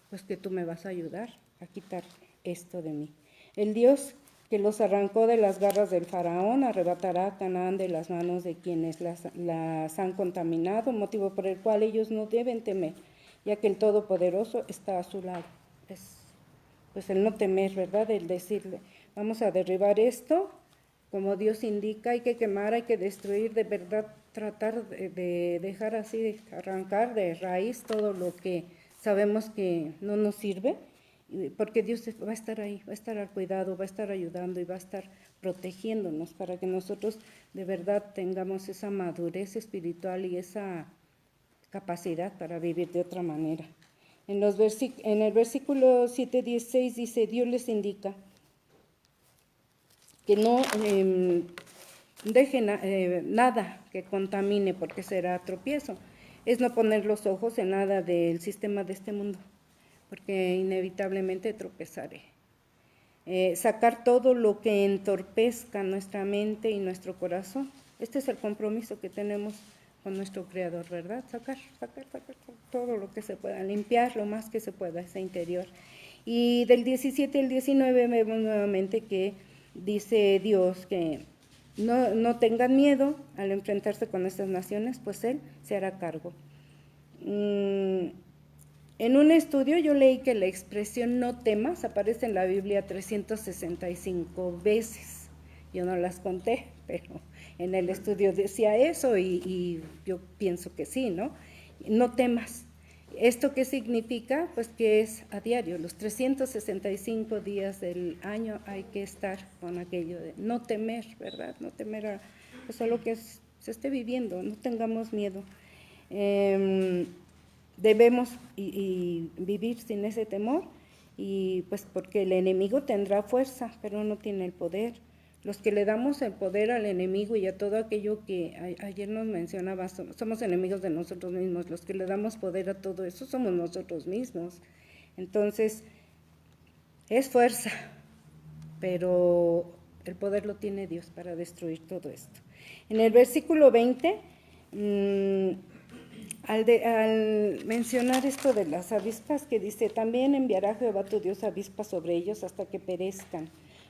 pues que tú me vas a ayudar a quitar esto de mí. El Dios que los arrancó de las garras del faraón arrebatará a Canaán de las manos de quienes las han contaminado, motivo por el cual ellos no deben temer, ya que el Todopoderoso está a su lado. Pues el no temer, ¿verdad? El decirle, vamos a derribar esto, como Dios indica, hay que quemar, hay que destruir, de verdad, tratar de dejar así, de arrancar de raíz todo lo que sabemos que no nos sirve, porque Dios va a estar ahí, va a estar al cuidado, va a estar ayudando y va a estar protegiéndonos para que nosotros de verdad tengamos esa madurez espiritual y esa capacidad para vivir de otra manera. En el versículo 7:16 dice, Dios les indica que no dejen nada que contamine porque será tropiezo. Es no poner los ojos en nada del sistema de este mundo, porque inevitablemente tropezaré. Sacar todo lo que entorpezca nuestra mente y nuestro corazón. Este es el compromiso que tenemos con nuestro Creador, ¿verdad? Sacar todo lo que se pueda, limpiar lo más que se pueda ese interior. Y del 17 al 19 vemos nuevamente que dice Dios que no tengan miedo al enfrentarse con estas naciones, pues Él se hará cargo. En un estudio yo leí que la expresión no temas aparece en la Biblia 365 veces. Yo no las conté, pero en el estudio decía eso y yo pienso que sí, ¿no? No temas. ¿Esto qué significa? Pues que es a diario, los 365 días del año hay que estar con aquello de no temer, ¿verdad? No temer a lo que se esté viviendo, no tengamos miedo. Debemos vivir sin ese temor, y pues porque el enemigo tendrá fuerza, pero no tiene el poder. Los que le damos el poder al enemigo y a todo aquello que ayer nos mencionaba, somos enemigos de nosotros mismos. Los que le damos poder a todo eso somos nosotros mismos. Entonces, es fuerza, pero el poder lo tiene Dios para destruir todo esto. En el versículo 20, al mencionar esto de las avispas, que dice, también enviará Jehová tu Dios avispas sobre ellos hasta que perezcan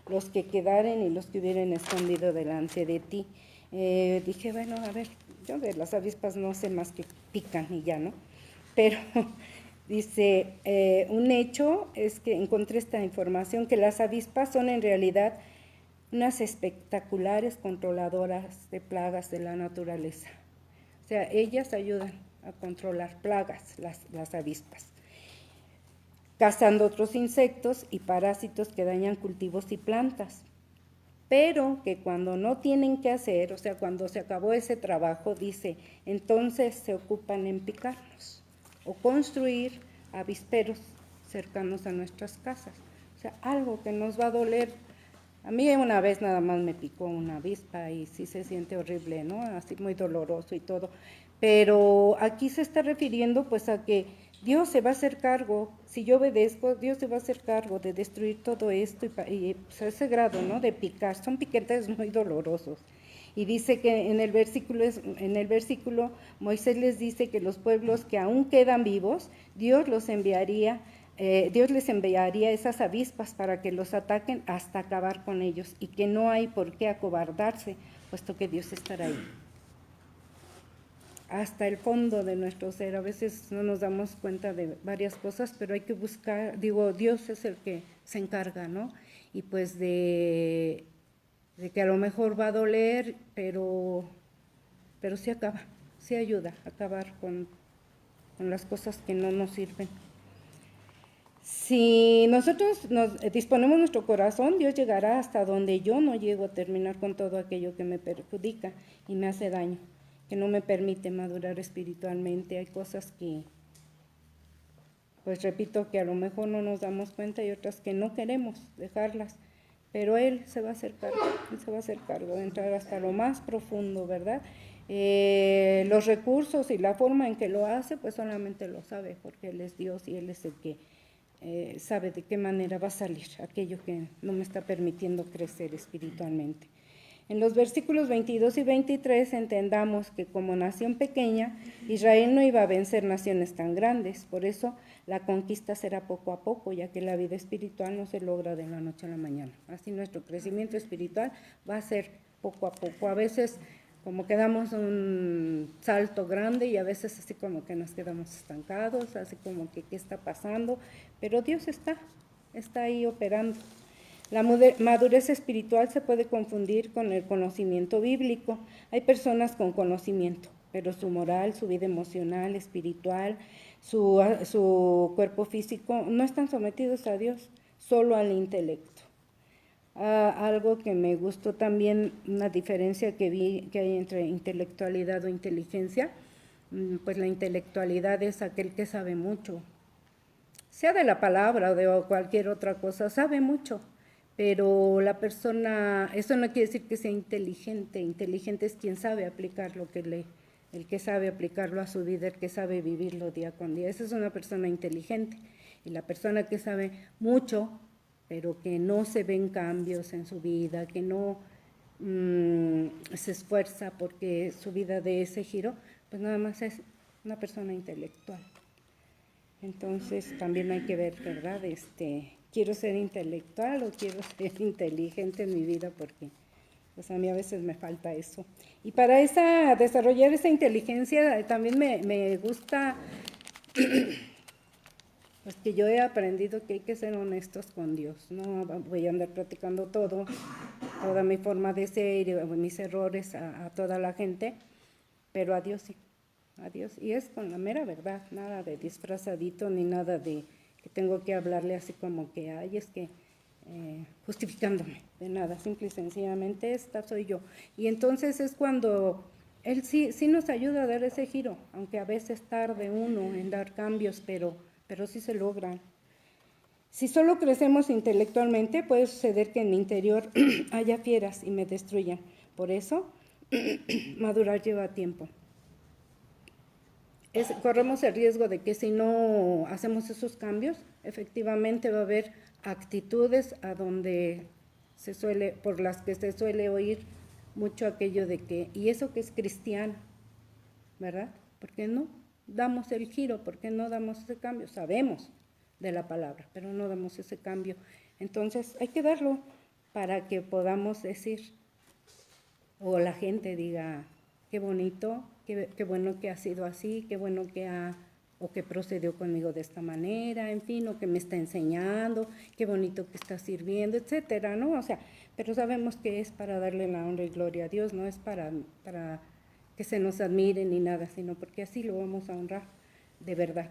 los que quedaren y los que hubieren escondido delante de ti. Dije, bueno, a ver, yo de las avispas no sé más que pican y ya, ¿no? Pero dice, un hecho es que encontré esta información, que las avispas son en realidad unas espectaculares controladoras de plagas de la naturaleza. O sea, ellas ayudan a controlar plagas, las avispas, cazando otros insectos y parásitos que dañan cultivos y plantas, pero que cuando no tienen que hacer, o sea, cuando se acabó ese trabajo, dice, entonces se ocupan en picarnos o construir avisperos cercanos a nuestras casas. O sea, algo que nos va a doler. A mí una vez nada más me picó una avispa y sí se siente horrible, ¿no? Así muy doloroso y todo. Pero aquí se está refiriendo pues a que Dios se va a hacer cargo, si yo obedezco, Dios se va a hacer cargo de destruir todo esto y pues a ese grado, ¿no? De picar, son piquetes muy dolorosos. Y dice que en el versículo Moisés les dice que los pueblos que aún quedan vivos, Dios los enviaría Dios les enviaría esas avispas para que los ataquen hasta acabar con ellos, y que no hay por qué acobardarse, puesto que Dios estará ahí. Hasta el fondo de nuestro ser. A veces no nos damos cuenta de varias cosas, pero hay que buscar, Dios es el que se encarga, ¿no? Y pues de que a lo mejor va a doler, pero sí acaba, sí ayuda a acabar con las cosas que no nos sirven. Si nosotros nos disponemos nuestro corazón, Dios llegará hasta donde yo no llego a terminar con todo aquello que me perjudica y me hace daño, que no me permite madurar espiritualmente. Hay cosas que, pues repito, que a lo mejor no nos damos cuenta, y otras que no queremos dejarlas, pero Él se va a hacer cargo, Él se va a hacer cargo de entrar hasta lo más profundo, ¿verdad? Los recursos y la forma en que lo hace, pues solamente lo sabe, porque Él es Dios y Él es el que sabe de qué manera va a salir aquello que no me está permitiendo crecer espiritualmente. En los versículos 22 y 23 entendamos que como nación pequeña, Israel no iba a vencer naciones tan grandes. Por eso la conquista será poco a poco, ya que la vida espiritual no se logra de la noche a la mañana. Así nuestro crecimiento espiritual va a ser poco a poco. A veces como que damos un salto grande, y a veces así como que nos quedamos estancados, así como que qué está pasando, pero Dios está ahí operando. La madurez espiritual se puede confundir con el conocimiento bíblico. Hay personas con conocimiento, pero su moral, su vida emocional, espiritual, su cuerpo físico no están sometidos a Dios, solo al intelecto. Algo que me gustó también, una diferencia que vi que hay entre intelectualidad o inteligencia, pues la intelectualidad es aquel que sabe mucho, sea de la palabra o de cualquier otra cosa, sabe mucho, pero la persona, eso no quiere decir que sea inteligente. Inteligente es quien sabe aplicar lo que lee, el que sabe aplicarlo a su vida, el que sabe vivirlo día con día. Esa es una persona inteligente. Y la persona que sabe mucho, pero que no se ven cambios en su vida, que no se esfuerza porque su vida dé ese giro, pues nada más es una persona intelectual. Entonces también hay que ver, ¿verdad? ¿Quiero ser intelectual o quiero ser inteligente en mi vida? Porque pues a mí a veces me falta eso. Y para desarrollar esa inteligencia también me gusta... Pues que yo he aprendido que hay que ser honestos con Dios. No voy a andar platicando toda mi forma de ser y mis errores a toda la gente, pero a Dios sí, a Dios. Y es con la mera verdad, nada de disfrazadito ni nada de que tengo que hablarle así como que, ay, es que justificándome, de nada, simple y sencillamente esta soy yo. Y entonces es cuando Él sí nos ayuda a dar ese giro, aunque a veces tarde uno en dar cambios, pero sí se logran. Si solo crecemos intelectualmente, puede suceder que en mi interior haya fieras y me destruyan. Por eso, madurar lleva tiempo. Corremos el riesgo de que si no hacemos esos cambios, efectivamente va a haber actitudes por las que se suele oír mucho aquello de que, ¿y eso que es cristiano? ¿Verdad? ¿Por qué no damos el giro? ¿Por qué no damos ese cambio? Sabemos de la palabra, pero no damos ese cambio. Entonces hay que darlo para que podamos decir, o la gente diga, qué bonito, qué bueno que ha sido así, qué bueno que procedió conmigo de esta manera, en fin, o que me está enseñando, qué bonito que está sirviendo, etcétera, ¿no? O sea, pero sabemos que es para darle la honra y gloria a Dios, no es para que se nos admire ni nada, sino porque así lo vamos a honrar de verdad,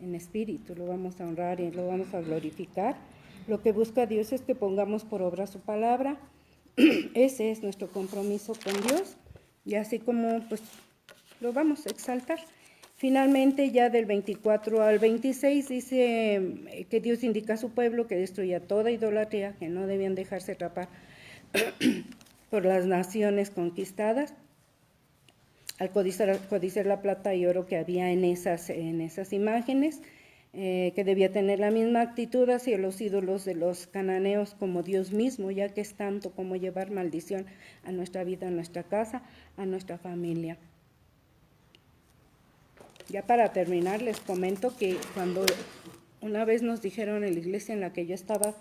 en espíritu, lo vamos a honrar y lo vamos a glorificar. Lo que busca Dios es que pongamos por obra su palabra. Ese es nuestro compromiso con Dios, y así como pues lo vamos a exaltar. Finalmente, ya del 24 al 26 dice que Dios indica a su pueblo que destruya toda idolatría, que no debían dejarse atrapar por las naciones conquistadas, al codiciar la plata y oro que había en esas imágenes, que debía tener la misma actitud hacia los ídolos de los cananeos como Dios mismo, ya que es tanto como llevar maldición a nuestra vida, a nuestra casa, a nuestra familia. Ya para terminar, les comento que una vez nos dijeron en la iglesia en la que yo estaba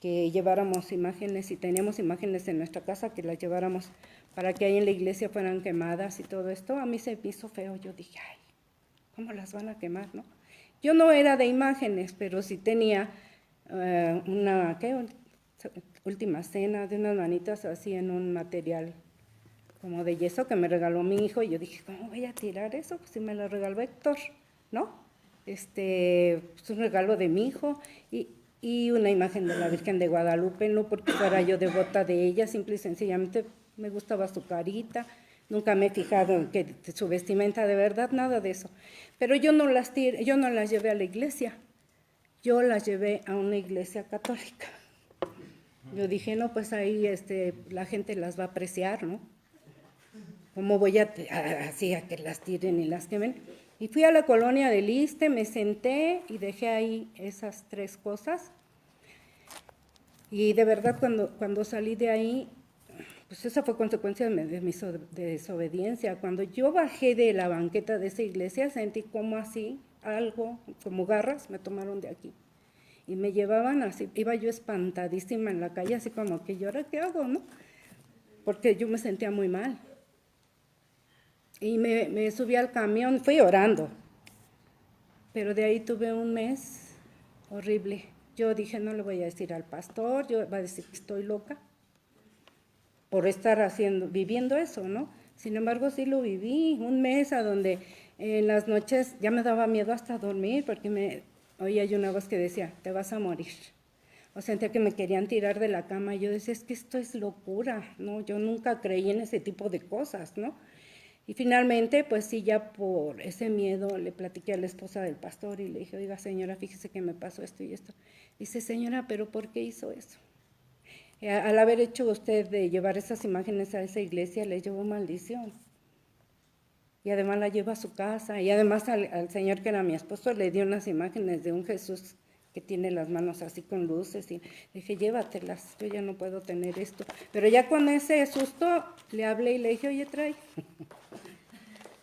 que lleváramos imágenes, y teníamos imágenes en nuestra casa, que las lleváramos para que ahí en la iglesia fueran quemadas y todo esto. A mí se me hizo feo, yo dije, ay, ¿cómo las van a quemar, no? Yo no era de imágenes, pero sí tenía última cena de unas manitas así en un material como de yeso que me regaló mi hijo, y yo dije, ¿cómo voy a tirar eso? Pues si me lo regaló Héctor, ¿no? Es un regalo de mi hijo, y una imagen de la Virgen de Guadalupe, no porque fuera yo devota de ella, simple y sencillamente me gustaba su carita, nunca me he fijado en que su vestimenta de verdad, nada de eso. Pero yo no las llevé a la iglesia, yo las llevé a una iglesia católica. Yo dije, no, pues ahí la gente las va a apreciar, ¿no? ¿Cómo voy así a que las tiren y las quemen? Y fui a la colonia del Iste, me senté y dejé ahí esas 3 cosas. Y de verdad, cuando salí de ahí, pues esa fue consecuencia de mi desobediencia. Cuando yo bajé de la banqueta de esa iglesia, sentí como así, algo, como garras, me tomaron de aquí. Y me llevaban así, iba yo espantadísima en la calle, así como que yo, ¿ahora qué hago, no? Porque yo me sentía muy mal. Y me subí al camión, fui orando. Pero de ahí tuve un mes horrible. Yo dije, no le voy a decir al pastor, va a decir que estoy loca por estar viviendo eso, ¿no? Sin embargo, sí lo viví, un mes a donde en las noches ya me daba miedo hasta dormir, porque oía yo una voz que decía, te vas a morir. O sentía que me querían tirar de la cama, y yo decía, es que esto es locura, ¿no? Yo nunca creí en ese tipo de cosas, ¿no? Y finalmente, pues sí, ya por ese miedo le platiqué a la esposa del pastor y le dije, oiga, señora, fíjese que me pasó esto y esto. Dice, señora, ¿pero por qué hizo eso? Al haber hecho usted de llevar esas imágenes a esa iglesia, le llevó maldición. Y además la lleva a su casa. Y además al señor que era mi esposo le dio unas imágenes de un Jesús que tiene las manos así con luces. Y dije, llévatelas, yo ya no puedo tener esto. Pero ya con ese susto le hablé y le dije, oye,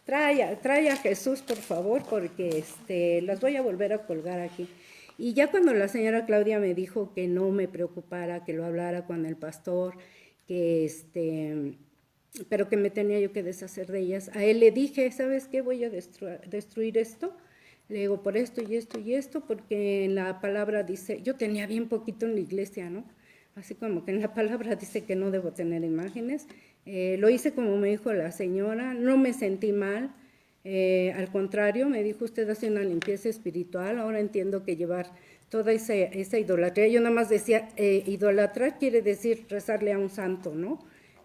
trae a Jesús, por favor, porque las voy a volver a colgar aquí. Y ya cuando la señora Claudia me dijo que no me preocupara, que lo hablara con el pastor, pero que me tenía yo que deshacer de ellas, a él le dije, ¿sabes qué? Voy a destruir esto. Le digo, por esto y esto y esto, porque en la palabra dice, yo tenía bien poquito en la iglesia, ¿no? Así como que en la palabra dice que no debo tener imágenes. Lo hice como me dijo la señora, no me sentí mal, al contrario, me dijo, usted hace una limpieza espiritual, ahora entiendo que llevar toda esa idolatría, yo nada más decía, idolatrar quiere decir rezarle a un santo, ¿no?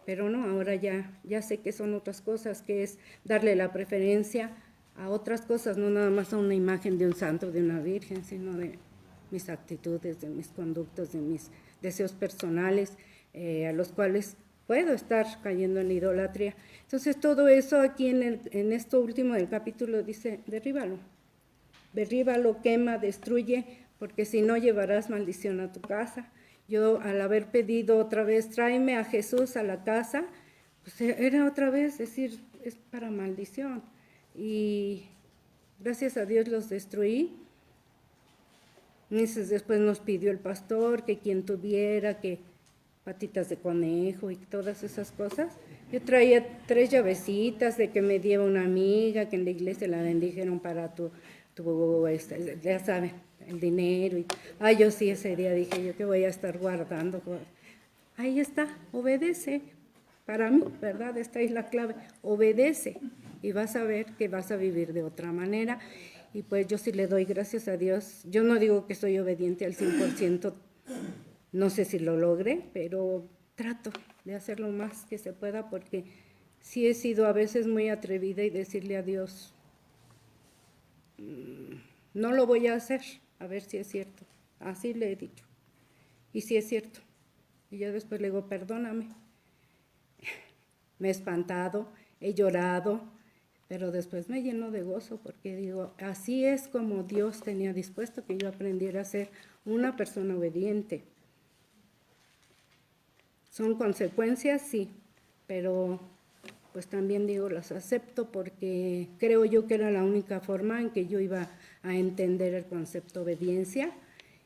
Pero no, ahora ya sé que son otras cosas, que es darle la preferencia a otras cosas, no nada más a una imagen de un santo, de una virgen, sino de mis actitudes, de mis conductos, de mis deseos personales, a los cuales puedo estar cayendo en la idolatría. Entonces todo eso aquí en esto último del capítulo dice, derríbalo, quema, destruye, porque si no llevarás maldición a tu casa. Yo al haber pedido otra vez, tráeme a Jesús a la casa, pues era otra vez decir, es para maldición. Y gracias a Dios los destruí. Meses después nos pidió el pastor que quien tuviera, que patitas de conejo y todas esas cosas. Yo traía 3 llavecitas de que me diera una amiga, que en la iglesia la bendijeron para ya saben, el dinero. Yo sí ese día dije, yo que voy a estar guardando. Ahí está, obedece. Para mí, ¿verdad? Esta es la clave, obedece y vas a ver que vas a vivir de otra manera. Y pues yo sí le doy gracias a Dios. Yo no digo que soy obediente al 100%, no sé si lo logre, pero trato de hacer lo más que se pueda, porque sí he sido a veces muy atrevida y decirle a Dios, no lo voy a hacer, a ver si es cierto. Así le he dicho. Y sí es cierto. Y ya después le digo, perdóname. Me he espantado, he llorado, pero después me lleno de gozo, porque digo, así es como Dios tenía dispuesto que yo aprendiera a ser una persona obediente. Son consecuencias, sí, pero pues también digo, las acepto porque creo yo que era la única forma en que yo iba a entender el concepto de obediencia.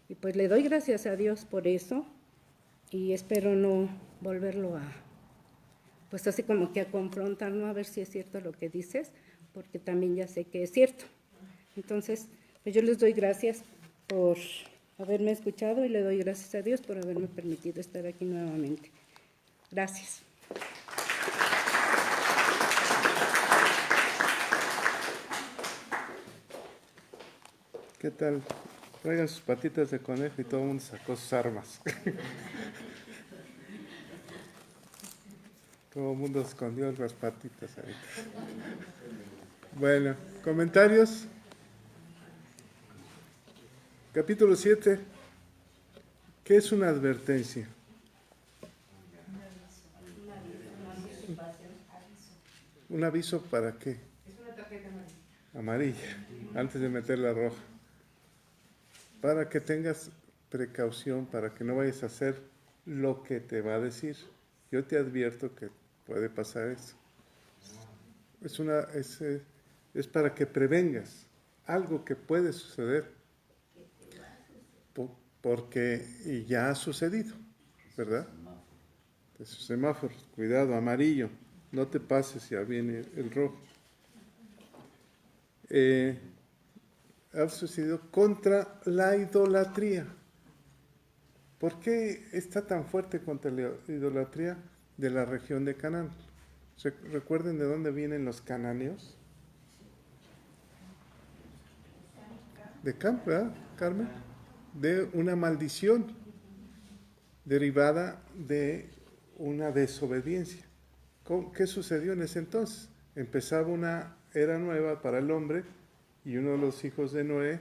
Y pues le doy gracias a Dios por eso y espero no volverlo a, pues así como que a confrontar, ¿no? A ver si es cierto lo que dices, porque también ya sé que es cierto. Entonces, pues yo les doy gracias por haberme escuchado y le doy gracias a Dios por haberme permitido estar aquí nuevamente. Gracias. ¿Qué tal? Traigan sus patitas de conejo y todo el mundo sacó sus armas. Todo el mundo escondió las patitas ahí. Bueno, comentarios. Capítulo 7. ¿Qué es una advertencia? ¿Un aviso para qué? Es una tarjeta amarilla. Amarilla, antes de meter la roja. Para que tengas precaución, para que no vayas a hacer lo que te va a decir. Yo te advierto que puede pasar eso. Es para que prevengas algo que puede suceder, porque ya ha sucedido, ¿verdad? Esos semáforos, cuidado, amarillo, no te pases, ya viene el rojo. Ha sucedido contra la idolatría. ¿Por qué está tan fuerte contra la idolatría de la región de Canaán? ¿Recuerden de dónde vienen los cananeos? De Cam, ¿verdad, Carmen? De una maldición derivada de una desobediencia. ¿Qué sucedió en ese entonces? Empezaba una era nueva para el hombre y uno de los hijos de Noé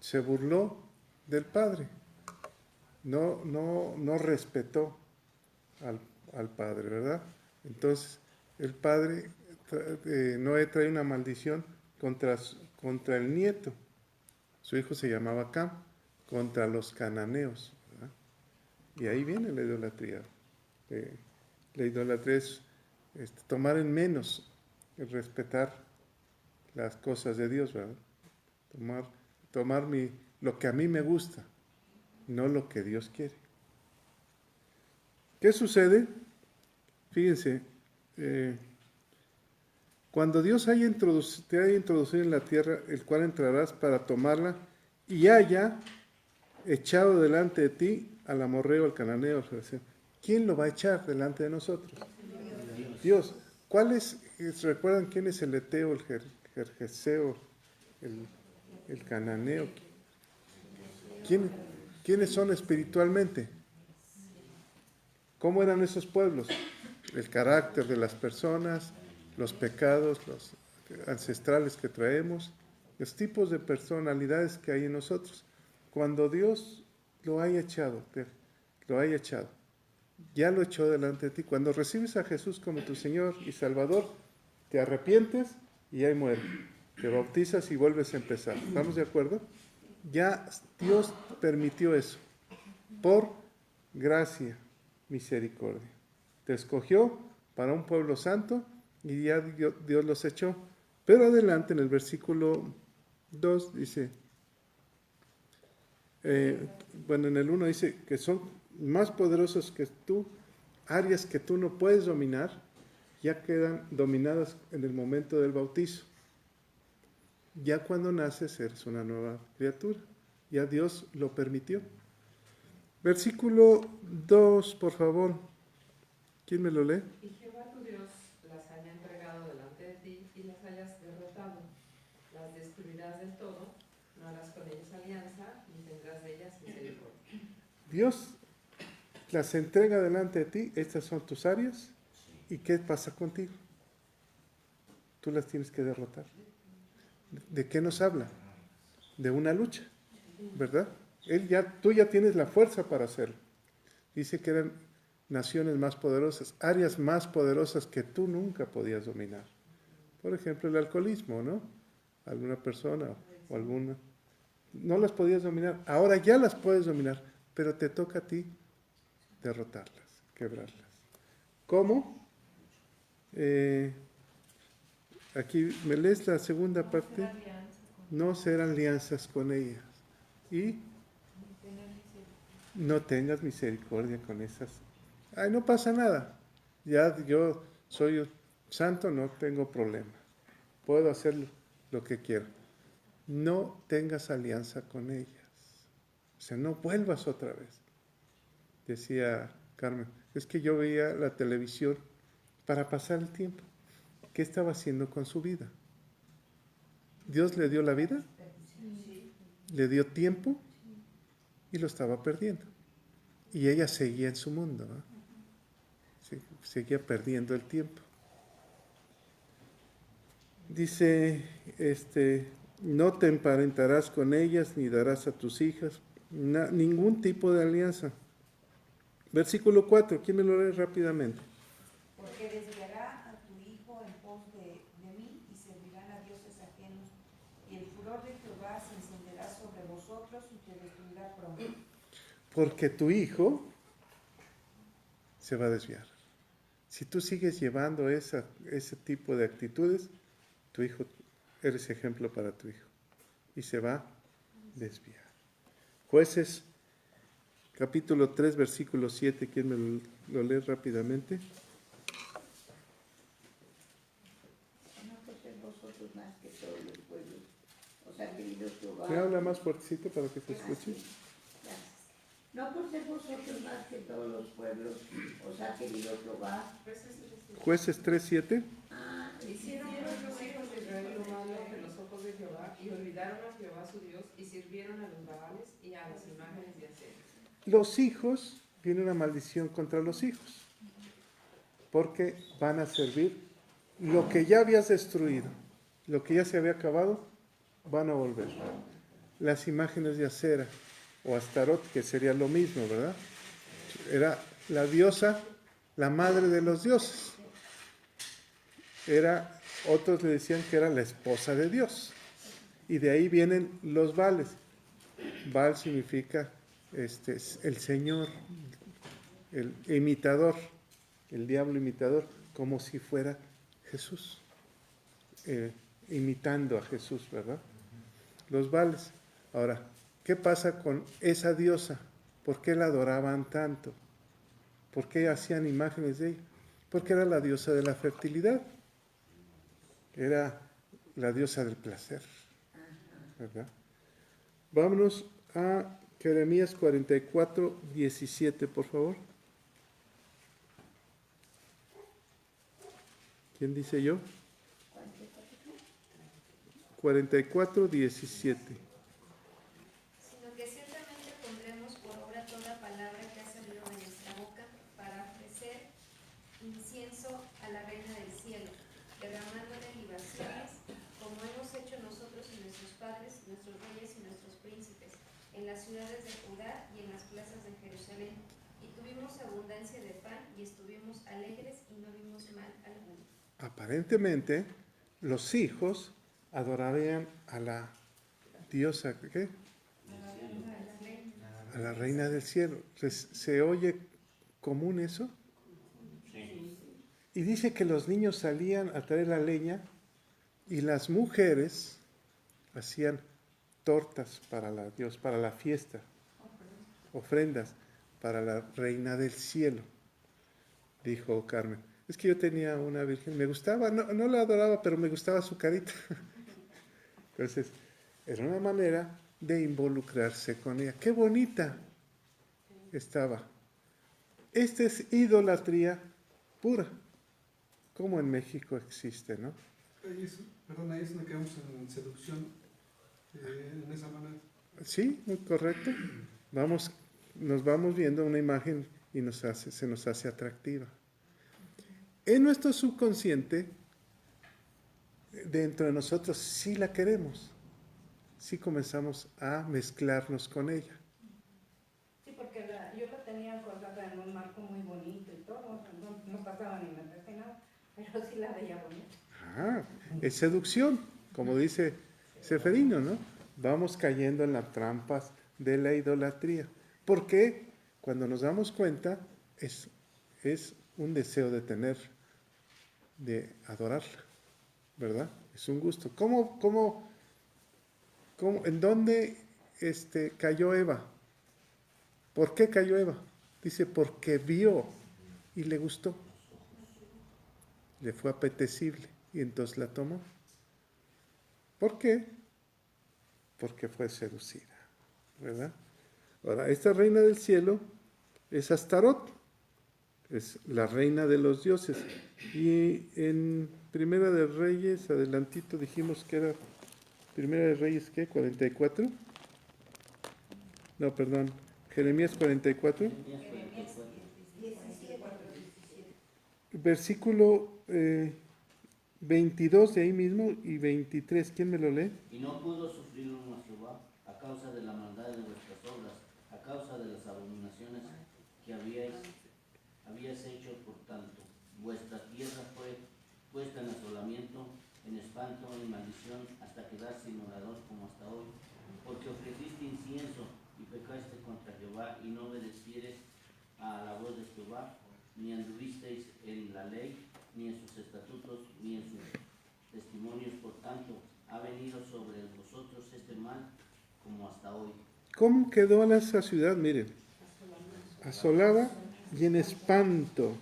se burló del padre. No respetó al padre, ¿verdad? Entonces, el padre, Noé trae una maldición contra el nieto. Su hijo se llamaba Cam, contra los cananeos, ¿verdad? Y ahí viene la idolatría. La idolatría es tomar en menos el respetar las cosas de Dios, ¿verdad? Tomar lo que a mí me gusta, no lo que Dios quiere. ¿Qué sucede? Fíjense, cuando Dios te haya introducido en la tierra, el cual entrarás para tomarla, y haya echado delante de ti al amorreo, al cananeo, ¿quién lo va a echar delante de nosotros? Dios. ¿Recuerdan quién es el eteo, el gergeseo, el cananeo? ¿Quiénes son espiritualmente? ¿Cómo eran esos pueblos? El carácter de las personas, los pecados, los ancestrales que traemos, los tipos de personalidades que hay en nosotros. Cuando Dios lo haya echado, ya lo echó delante de ti. Cuando recibes a Jesús como tu Señor y Salvador, te arrepientes y ahí muere. Te bautizas y vuelves a empezar. ¿Estamos de acuerdo? Ya Dios permitió eso. Por gracia, misericordia. Te escogió para un pueblo santo y ya Dios los echó. Pero adelante en el versículo 2 dice, en el 1 dice que son más poderosos que tú, áreas que tú no puedes dominar, ya quedan dominadas en el momento del bautizo. Ya cuando naces eres una nueva criatura. Ya Dios lo permitió. Versículo 2, por favor. ¿Quién me lo lee? Y Jehová tu Dios las haya entregado delante de ti y las hayas derrotado. Las destruirás del todo, no harás con ellas alianza, ni tendrás de ellas misericordia. Dios las entrega delante de ti, estas son tus áreas, ¿y qué pasa contigo? Tú las tienes que derrotar. ¿De qué nos habla? De una lucha, ¿verdad? Tú ya tienes la fuerza para hacerlo. Dice que eran naciones más poderosas, áreas más poderosas que tú nunca podías dominar. Por ejemplo, el alcoholismo, ¿no? Alguna persona o alguna. No las podías dominar, ahora ya las puedes dominar, pero te toca a ti derrotarlas, quebrarlas. ¿Cómo? Aquí, ¿me lees la segunda parte? No serán alianzas con ellas. Y no tengas misericordia con esas. Ay, no pasa nada. Ya yo soy santo, no tengo problema. Puedo hacer lo que quiero. No tengas alianza con ellas. O sea, no vuelvas otra vez. Decía Carmen, es que yo veía la televisión para pasar el tiempo. ¿Qué estaba haciendo con su vida? ¿Dios le dio la vida? ¿Le dio tiempo? Y lo estaba perdiendo. Y ella seguía en su mundo, ¿no? Seguía perdiendo el tiempo. Dice, no te emparentarás con ellas ni darás a tus hijas ningún tipo de alianza. Versículo 4, ¿quién me lo lee rápidamente? Porque desviará a tu hijo en pos de mí y servirán a dioses ajenos, y el furor de Jehová se encenderá sobre vosotros y te destruirá pronto. Porque tu hijo se va a desviar. Si tú sigues llevando ese tipo de actitudes, tu hijo, eres ejemplo para tu hijo. Y se va a desviar. Jueces, capítulo 3, versículo 7, ¿quién me lo lee rápidamente? No por ser vosotros más que todos los pueblos, os ha querido Jehová. ¿Me habla más fuertecito para que se escuche? Gracias. No por ser vosotros más que todos los pueblos, os ha querido Jehová. Jueces 3, 7. Hicieron los hijos de Israel lo malo en los ojos de Jehová y olvidaron a Jehová su Dios y sirvieron a los Baales y a las imágenes de acera. Los hijos, viene una maldición contra los hijos, porque van a servir lo que ya habías destruido, lo que ya se había acabado, van a volver. Las imágenes de acera o Astarot, que sería lo mismo, ¿verdad? Era la diosa, la madre de los dioses. Otros le decían que era la esposa de Dios. Y de ahí vienen los Baales. Baal significa el Señor, el imitador, el diablo imitador, como si fuera Jesús, imitando a Jesús, ¿verdad? Los Baales. Ahora, ¿qué pasa con esa diosa? ¿Por qué la adoraban tanto? ¿Por qué hacían imágenes de ella? Porque era la diosa de la fertilidad. Era la diosa del placer, ¿verdad? Vámonos a Jeremías 44, 17, por favor. ¿Quién dice yo? 44, 17. Sino que ciertamente pondremos por obra toda palabra que ha salido de nuestra boca para ofrecer incienso a la reina del cielo, derramándole libaciones, como hemos hecho nosotros y nuestros padres, nuestros reyes y nuestros príncipes, en las ciudades de Judá y en las plazas de Jerusalén. Y tuvimos abundancia de pan y estuvimos alegres y no vimos mal alguno. Aparentemente, los hijos adoraban a la diosa, ¿qué? A la reina del cielo. ¿Se oye común eso? Sí. Y dice que los niños salían a traer la leña y las mujeres hacían tortas para la Dios, para la fiesta, ofrendas para la reina del cielo. Dijo Carmen, es que yo tenía una virgen, me gustaba, no la adoraba, pero me gustaba su carita. Entonces, era una manera de involucrarse con ella. ¡Qué bonita estaba! Esta es idolatría pura, como en México existe, ¿no? Ahí es donde quedamos en seducción, en esa manera. Sí, muy correcto. Nos vamos viendo una imagen y se nos hace atractiva. En nuestro subconsciente, dentro de nosotros, sí la queremos. Sí comenzamos a mezclarnos con ella. Sí, porque yo la tenía colgada en un marco muy bonito y todo, no pasaba ni me nada, pero sí la veía bonita. Es seducción, como dice Seferino, ¿no? Vamos cayendo en las trampas de la idolatría. Porque cuando nos damos cuenta, es un deseo de tener de adorarla, ¿verdad? Es un gusto. ¿En dónde cayó Eva? ¿Por qué cayó Eva? Dice, porque vio y le gustó. Le fue apetecible y entonces la tomó. ¿Por qué? Porque fue seducida, ¿verdad? Ahora, esta reina del cielo es Astarot, es la reina de los dioses. Y en Primera de Reyes, adelantito dijimos que era Primera de Reyes, ¿qué? ¿44? No, perdón, Jeremías 44. Versículo 22 de ahí mismo y 23. ¿Quién me lo lee? Y no pudo sufrir uno a Jehová a causa de la maldad de vuestras obras, a causa de las abominaciones que habíais hecho. Por tanto, vuestra tierra fue puesta en asolamiento, en espanto, en maldición, hasta quedar sin orador como hasta hoy. Porque ofreciste incienso y pecaste contra Jehová, y no obedecieres a la voz de Jehová, ni anduvisteis en la ley, ni en sus estatutos, ni en sus testimonios. Por tanto, ha venido sobre vosotros este mal como hasta hoy. ¿Cómo quedó esa ciudad? Miren, asolada y en espanto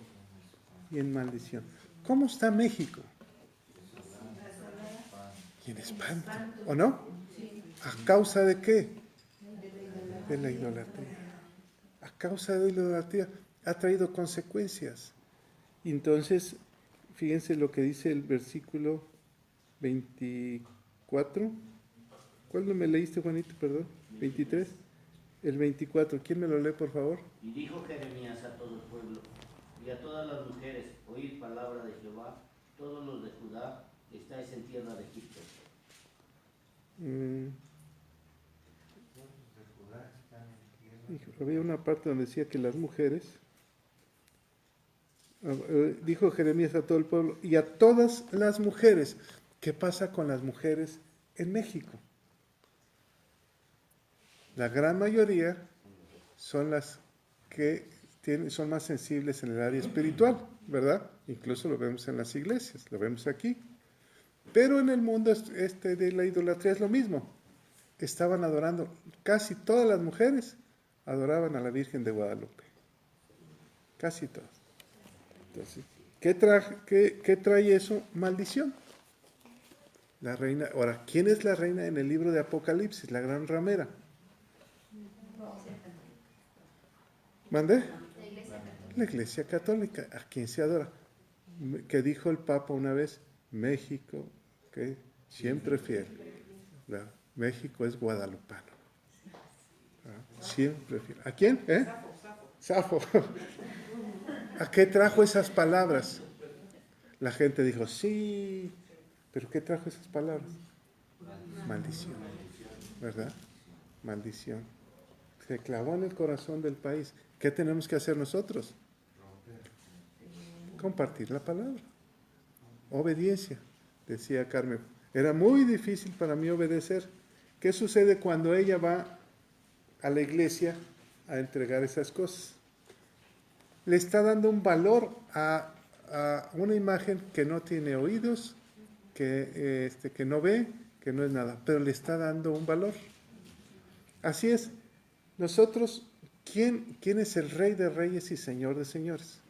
y en maldición. ¿Cómo está México? Y en espanto, ¿o no? ¿A causa de qué? De la idolatría. A causa de la idolatría ha traído consecuencias. Entonces, fíjense lo que dice el versículo 24. ¿Cuál no me leíste, Juanito? Perdón. 23. El 24. ¿Quién me lo lee, por favor? Y dijo Jeremías a todo el pueblo y a todas las mujeres: oíd palabra de Jehová, todos los de Judá que estáis en tierra de Egipto. Había una parte donde decía que las mujeres, dijo Jeremías a todo el pueblo y a todas las mujeres. ¿Qué pasa con las mujeres en México? La gran mayoría son las que son más sensibles en el área espiritual, ¿verdad? Incluso lo vemos en las iglesias, lo vemos aquí. Pero en el mundo de la idolatría es lo mismo. Estaban adorando, casi todas las mujeres adoraban a la Virgen de Guadalupe. Casi todas. Entonces, ¿qué trae eso? Maldición. La reina. Ahora, ¿quién es la reina en el libro de Apocalipsis? La gran ramera. ¿Mandé? La Iglesia Católica. ¿A quién se adora? Que dijo el Papa una vez: México, que siempre fiel. México es guadalupano. Siempre fiel. ¿A quién? Safo. ¿A qué trajo esas palabras? La gente dijo, sí, pero ¿qué trajo esas palabras? Maldición, ¿verdad? Maldición. Se clavó en el corazón del país. ¿Qué tenemos que hacer nosotros? Compartir la palabra. Obediencia, decía Carmen. Era muy difícil para mí obedecer. ¿Qué sucede cuando ella va a la iglesia a entregar esas cosas? Le está dando un valor a una imagen que no tiene oídos, que no ve, que no es nada, pero le está dando un valor. Así es. Nosotros, ¿quién es el Rey de Reyes y Señor de Señores?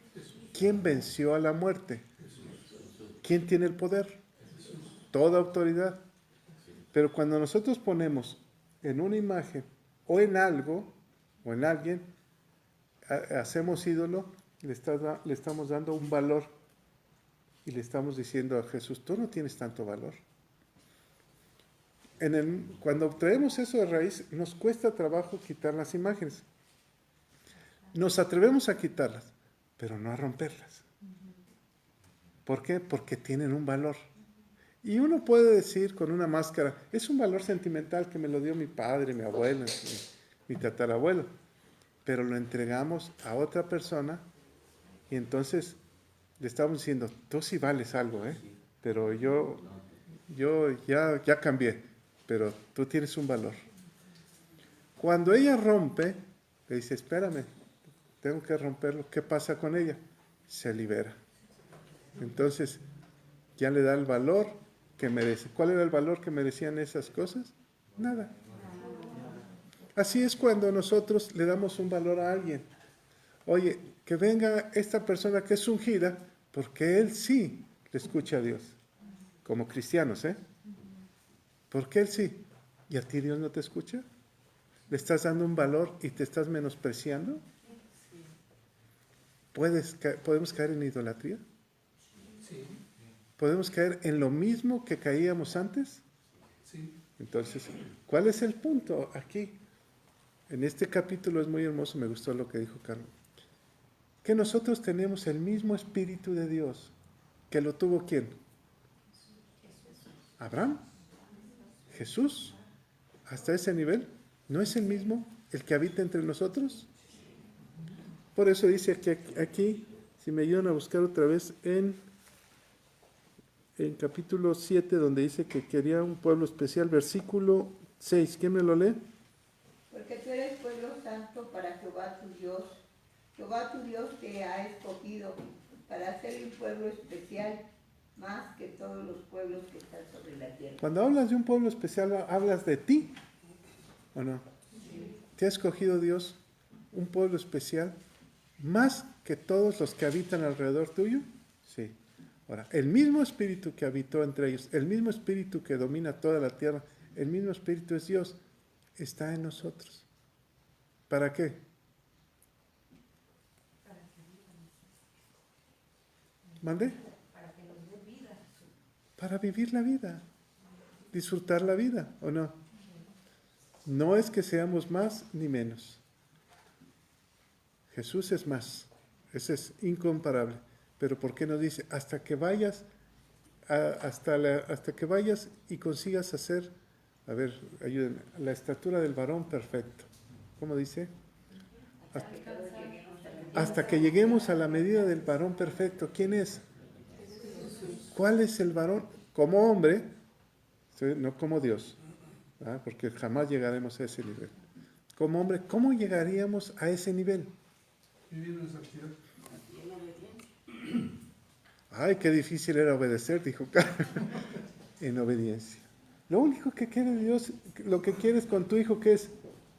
¿Quién venció a la muerte? ¿Quién tiene el poder? Toda autoridad. Pero cuando nosotros ponemos en una imagen o en algo o en alguien, hacemos ídolo, le estamos dando un valor y le estamos diciendo a Jesús, tú no tienes tanto valor. Cuando traemos eso de raíz, nos cuesta trabajo quitar las imágenes. Nos atrevemos a quitarlas, pero no a romperlas. ¿Por qué? Porque tienen un valor. Y uno puede decir con una máscara, es un valor sentimental que me lo dio mi padre, mi abuelo, mi tatarabuelo. Pero lo entregamos a otra persona y entonces le estamos diciendo, tú sí vales algo, pero yo ya cambié, pero tú tienes un valor. Cuando ella rompe, le dice, espérame, tengo que romperlo. ¿Qué pasa con ella? Se libera. Entonces, ya le da el valor que merece. ¿Cuál era el valor que merecían esas cosas? Nada. Así es cuando nosotros le damos un valor a alguien. Oye, que venga esta persona que es ungida, porque él sí le escucha a Dios. Como cristianos, ¿eh? Porque él sí. ¿Y a ti Dios no te escucha? ¿Le estás dando un valor y te estás menospreciando? ¿Podemos caer en idolatría? Sí. ¿Podemos caer en lo mismo que caíamos antes? Sí. Entonces, ¿cuál es el punto aquí? En este capítulo es muy hermoso, me gustó lo que dijo Carlos. Que nosotros tenemos el mismo Espíritu de Dios. ¿Que lo tuvo quién? ¿Abraham? ¿Jesús? ¿Hasta ese nivel? ¿No es el mismo el que habita entre nosotros? Por eso dice que aquí, si me ayudan a buscar otra vez en capítulo 7, donde dice que quería un pueblo especial, versículo 6, ¿quién me lo lee? Porque tú eres pueblo santo para Jehová tu Dios. Jehová tu Dios te ha escogido para ser un pueblo especial, más que todos los pueblos que están sobre la tierra. Cuando hablas de un pueblo especial, ¿hablas de ti? ¿O no? Sí. ¿Te ha escogido Dios un pueblo especial más que todos los que habitan alrededor tuyo? Sí. Ahora, el mismo espíritu que habitó entre ellos, el mismo espíritu que domina toda la tierra, el mismo espíritu es Dios, está en nosotros. ¿Para qué? ¿Mande? Para que nos dé vida. Para vivir la vida, disfrutar la vida, ¿o no? No es que seamos más ni menos. Jesús es más, ese es incomparable. Pero ¿por qué nos dice? Hasta que vayas, hasta que vayas y consigas hacer, a ver, ayúdenme, la estatura del varón perfecto. ¿Cómo dice? Hasta que lleguemos a la medida del varón perfecto. ¿Quién es? ¿Cuál es el varón? Como hombre, no como Dios, ¿verdad? Porque jamás llegaremos a ese nivel. Como hombre, ¿cómo llegaríamos a ese nivel? Vivir en santidad. Ay, qué difícil era obedecer, dijo Carlos. En obediencia. Lo único que quiere Dios, lo que quieres con tu hijo, ¿qué es?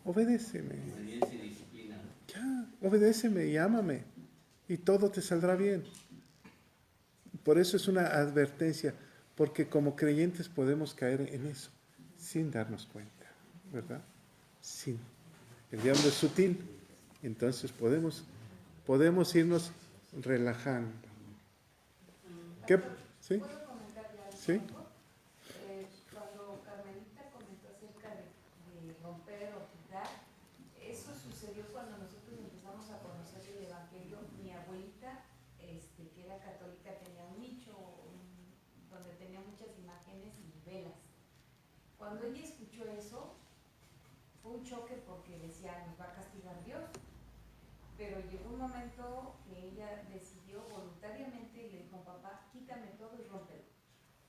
Obedéceme. Obediencia y disciplina. Ya, obedéceme y ámame. Y todo te saldrá bien. Por eso es una advertencia, porque como creyentes podemos caer en eso, sin darnos cuenta, ¿verdad? Sin. El diablo es sutil, entonces podemos irnos relajando. ¿Qué? ¿Sí? ¿Puedo comentar ya algo? ¿Sí? Cuando Carmelita comentó acerca de romper o quitar, eso sucedió cuando nosotros empezamos a conocer el Evangelio. Mi abuelita, que era católica, tenía un nicho donde tenía muchas imágenes y velas. Cuando ella escuchó eso, fue un choque porque decía, nos va a castigar Dios. Pero llegó un momento que ella decidió voluntariamente y le dijo, papá, quítame todo y rómpelo.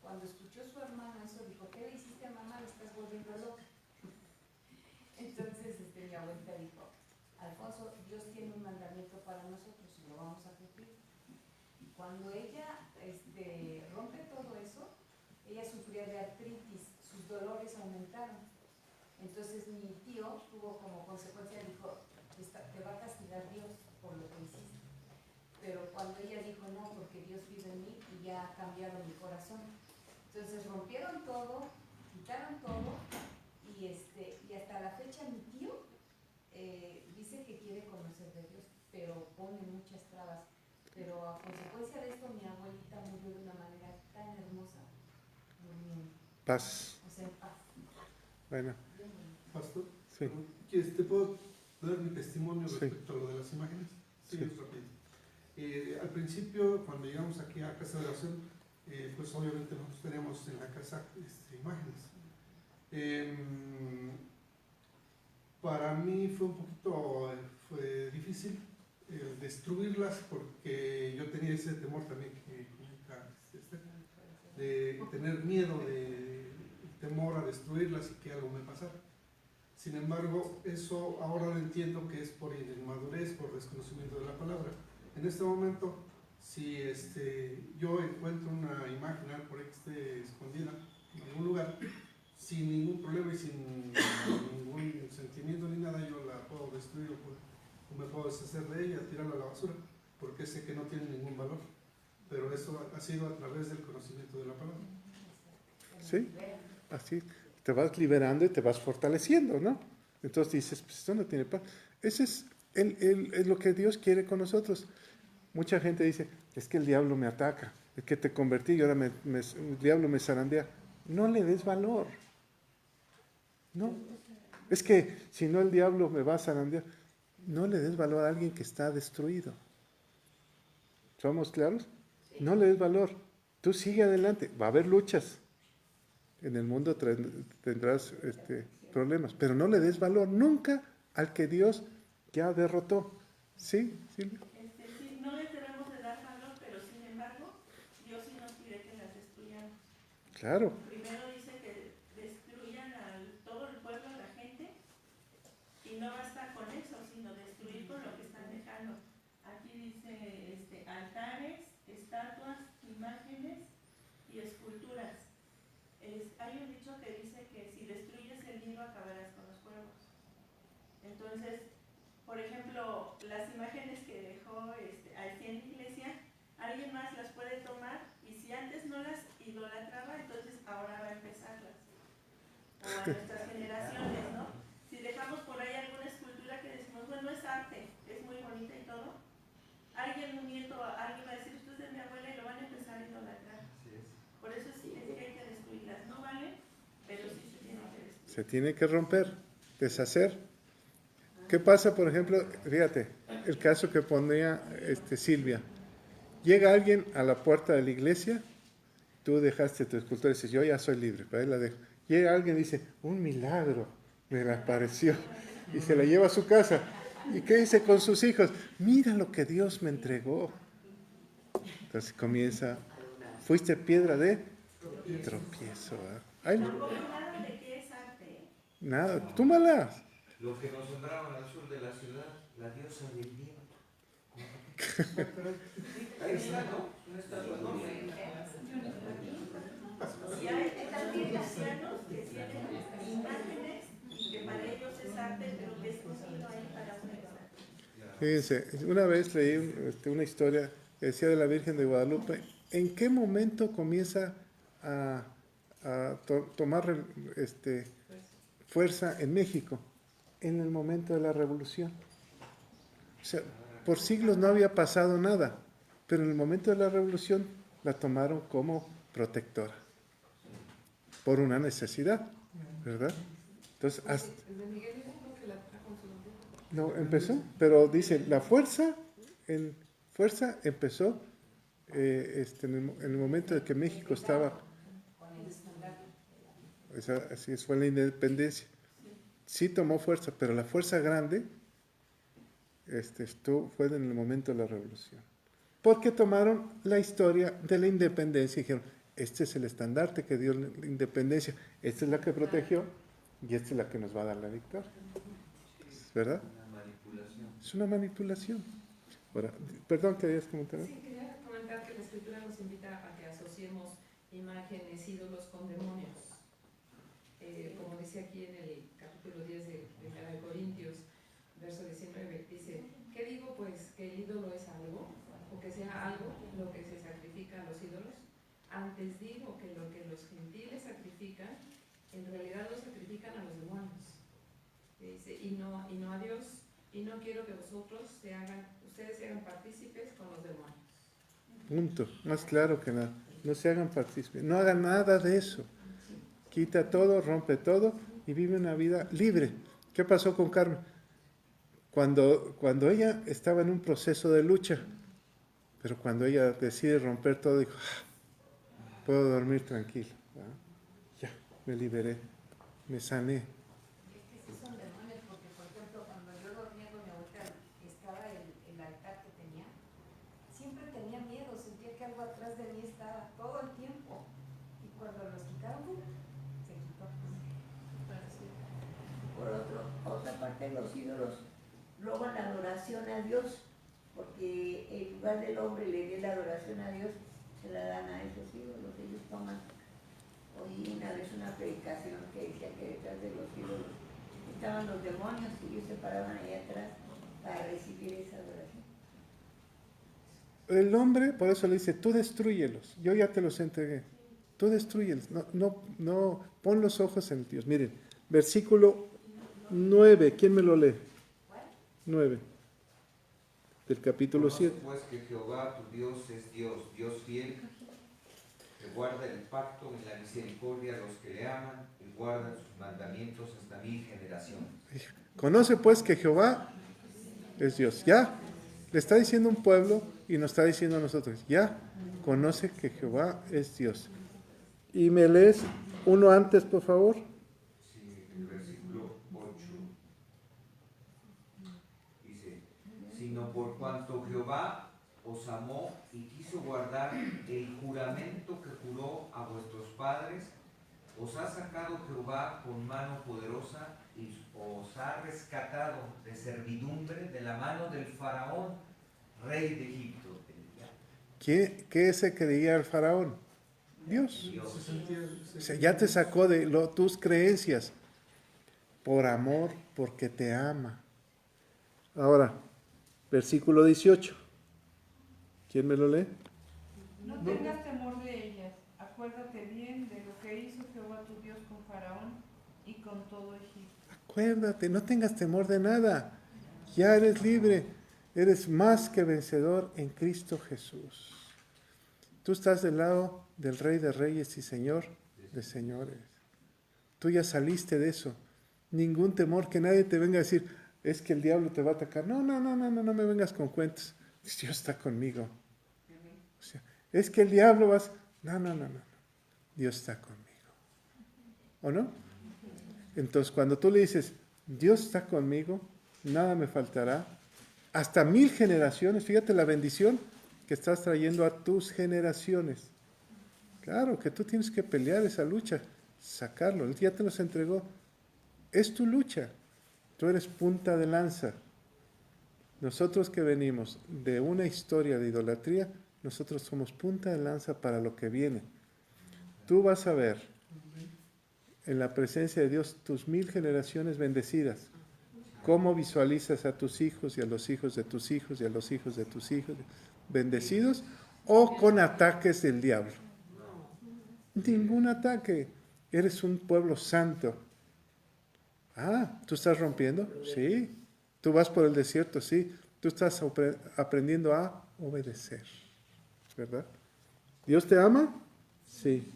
Cuando escuchó su hermano eso, dijo, ¿qué le hiciste a mamá? Le estás volviendo loca. Entonces mi abuelita dijo, Alfonso, Dios tiene un mandamiento para nosotros y lo vamos a cumplir. Y cuando ella rompe todo eso, ella sufría de artritis, sus dolores aumentaron. Entonces mi tío tuvo como consecuencia, dijo, te va a castigar Dios por lo que hiciste. Pero cuando ella dijo no, porque Dios vive en mí y ya ha cambiado mi corazón. Entonces rompieron todo, quitaron todo y hasta la fecha mi tío dice que quiere conocer de Dios, pero pone muchas trabas. Pero a consecuencia de esto mi abuelita murió de una manera tan hermosa, durmiendo. Paz. O sea, en paz. Bueno. Pastor, Sí. ¿te puedo dar mi testimonio Sí. respecto a lo de las imágenes? Sí, Sí. es rápido. Al principio, cuando llegamos aquí a Casa de Oración, pues obviamente nosotros tenemos en la casa imágenes. Para mí fue un poquito difícil destruirlas porque yo tenía ese temor también de tener miedo, de temor a destruirlas y que algo me pasara. Sin embargo, eso ahora lo entiendo que es por inmadurez, por desconocimiento de la palabra. En este momento si yo encuentro una imagen por ahí que esté escondida en algún lugar, sin ningún problema y sin ningún sentimiento ni nada, yo la puedo destruir o me puedo deshacer de ella, tirarla a la basura, porque sé que no tiene ningún valor. Pero eso ha sido a través del conocimiento de la palabra. Sí, así te vas liberando y te vas fortaleciendo, ¿no? Entonces dices, pues esto no tiene paz. Ese es lo que Dios quiere con nosotros. Mucha gente dice, es que el diablo me ataca, es que te convertí y ahora el diablo me zarandea. No le des valor. No. Es que si no el diablo me va a zarandear. No le des valor a alguien que está destruido. ¿Somos claros? No le des valor. Tú sigue adelante. Va a haber luchas. En el mundo tendrás problemas. Pero no le des valor nunca al que Dios ya derrotó. ¿Sí, Silvia? Sí, no les debemos de dar valor, pero sin embargo, Dios sí nos pide que las destruyamos. Claro. Primero dice que destruyan a todo el pueblo, la gente, y no basta con eso, sino destruir con lo que están dejando. Aquí dice altares, estatuas, imágenes y esculturas. Hay un dicho que dice que si destruyes el libro acabarás con los cuervos. Entonces, por ejemplo, las imágenes que dejó aquí en la iglesia, alguien más las puede tomar y si antes no las idolatraba, entonces ahora va a empezarlas. O a nuestras generaciones, ¿no? Si dejamos por ahí alguna escultura que decimos, bueno, es arte, es muy bonita y todo, un nieto, alguien va a decir, esto es de mi abuela y lo van a empezar a idolatrar. Por eso sí es que hay que destruirlas. No vale, pero sí se tiene que destruir. Se tiene que romper, deshacer. ¿Qué pasa, por ejemplo? Fíjate, el caso que ponía Silvia. Llega alguien a la puerta de la iglesia, tú dejaste tu escultura y dices, yo ya soy libre, pero ahí la dejo. Llega alguien y dice, un milagro, me la apareció, y se la lleva a su casa. ¿Y qué dice con sus hijos? Mira lo que Dios me entregó. Entonces comienza, fuiste piedra de tropiezo. Nada de qué es arte. Nada, túmala. Lo que nos sembraron al sur de la ciudad, la diosa del viento. Ahí está, ¿no? Una estatua enorme. Y hay también cristianos que tienen imágenes que para ellos es arte, pero que es cosido ahí para una imagen. Fíjense, una vez leí una historia que decía de la Virgen de Guadalupe. ¿En qué momento comienza a tomar fuerza en México? En el momento de la Revolución. O sea, por siglos no había pasado nada, pero en el momento de la Revolución la tomaron como protectora, por una necesidad, ¿verdad? Entonces, no empezó, pero dice, la fuerza empezó en el momento de que México estaba, así fue la independencia. Sí tomó fuerza, pero la fuerza grande fue en el momento de la Revolución. Porque tomaron la historia de la independencia y dijeron, este es el estandarte que dio la independencia, esta es la que protegió y esta es la que nos va a dar la victoria. ¿Verdad? Es una manipulación. Ahora, perdón, ¿querías comentar? Sí, quería comentar que la Escritura nos invita a que asociemos imágenes, ídolos con demonios. Como dice aquí en el capítulo 10 de Corintios, verso 19, dice, ¿qué digo pues? ¿Que el ídolo es algo? ¿O que sea algo lo que se sacrifica a los ídolos? Antes digo que lo que los gentiles sacrifican, en realidad lo sacrifican a los demonios. Dice, y no a Dios, y no quiero que ustedes se hagan partícipes con los demonios. Punto, más claro que nada. No se hagan partícipes, no hagan nada de eso. Quita todo, rompe todo y vive una vida libre. ¿Qué pasó con Carmen? Cuando ella estaba en un proceso de lucha, pero cuando ella decide romper todo, dijo, puedo dormir tranquilo. Ya, me liberé, me sané. Es que sí son demonios, porque por ejemplo, cuando yo dormía con mi abuelita, estaba el altar que tenía, siempre tenía miedo, sentía que algo atrás de mí estaba todo el tiempo. Y cuando los quitaron, se quitó. Por otra parte, los ídolos roban la adoración a Dios, porque que en lugar del hombre le dé la adoración a Dios, se la dan a esos ídolos, ellos toman. Oí una vez una predicación que decía que detrás de los ídolos estaban los demonios y ellos se paraban ahí atrás para recibir esa adoración. El hombre, por eso le dice, tú destrúyelos, yo ya te los entregué, tú destrúyelos, no, pon los ojos en Dios. Miren, versículo 9, ¿quién me lo lee? 9, del capítulo 7. Pues que Jehová tu Dios es Dios, Dios fiel, que guarda el pacto y la misericordia a los que le aman y guardan sus mandamientos hasta 1000 generaciones. Conoce pues que Jehová es Dios. Ya, le está diciendo un pueblo y nos está diciendo a nosotros, ya, conoce que Jehová es Dios. Y me lees uno antes, por favor. Sí, el versículo 8 dice, sino por cuanto Jehová os amó y quiso guardar el juramento que juró a vuestros padres, os ha sacado Jehová con mano poderosa y os ha rescatado de servidumbre de la mano del faraón, rey de Egipto. ¿Qué se creía el faraón? Dios. O sea, ya te sacó de tus creencias por amor, porque te ama. Ahora, versículo 18. ¿Quién me lo lee? No tengas temor de ellas, acuérdate bien de lo que hizo Jehová tu Dios con Faraón y con todo Egipto. Acuérdate, no tengas temor de nada. Ya eres libre, eres más que vencedor en Cristo Jesús. Tú estás del lado del Rey de Reyes y Señor de Señores. Tú ya saliste de eso. Ningún temor, que nadie te venga a decir, es que el diablo te va a atacar. No me vengas con cuentos. Dios está conmigo. O sea, es que el diablo vas... No. Dios está conmigo. ¿O no? Entonces, cuando tú le dices, Dios está conmigo, nada me faltará, hasta 1000 generaciones, fíjate la bendición que estás trayendo a tus generaciones. Claro que tú tienes que pelear esa lucha, sacarlo, Él ya te los entregó. Es tu lucha, tú eres punta de lanza. Nosotros que venimos de una historia de idolatría, nosotros somos punta de lanza para lo que viene. Tú vas a ver en la presencia de Dios tus 1000 generaciones bendecidas. ¿Cómo visualizas a tus hijos y a los hijos de tus hijos y a los hijos de tus hijos bendecidos o con ataques del diablo? Ningún ataque. Eres un pueblo santo. ¿Tú estás rompiendo? Sí. ¿Tú vas por el desierto? Sí. Tú estás aprendiendo a obedecer. ¿Verdad? ¿Dios te ama? Sí.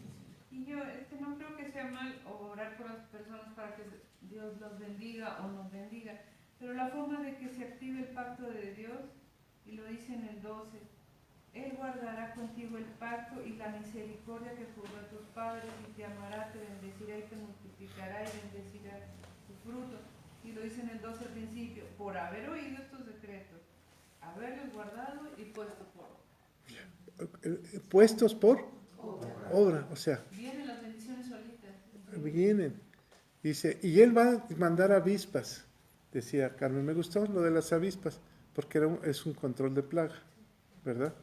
Y yo no creo que sea mal orar por las personas para que Dios los bendiga o nos bendiga, pero la forma de que se active el pacto de Dios, y lo dice en el 12, Él guardará contigo el pacto y la misericordia que juró a tus padres, y te amará, te bendecirá y te multiplicará y bendecirá tu fruto. Y lo dice en el 12 al principio, por haber oído estos decretos, haberlos guardado y puesto por obra. Puestos por obra, o sea. Vienen las bendiciones solitas. Vienen. Dice, y Él va a mandar avispas. Decía Carmen, me gustó lo de las avispas, porque es un control de plaga, ¿verdad?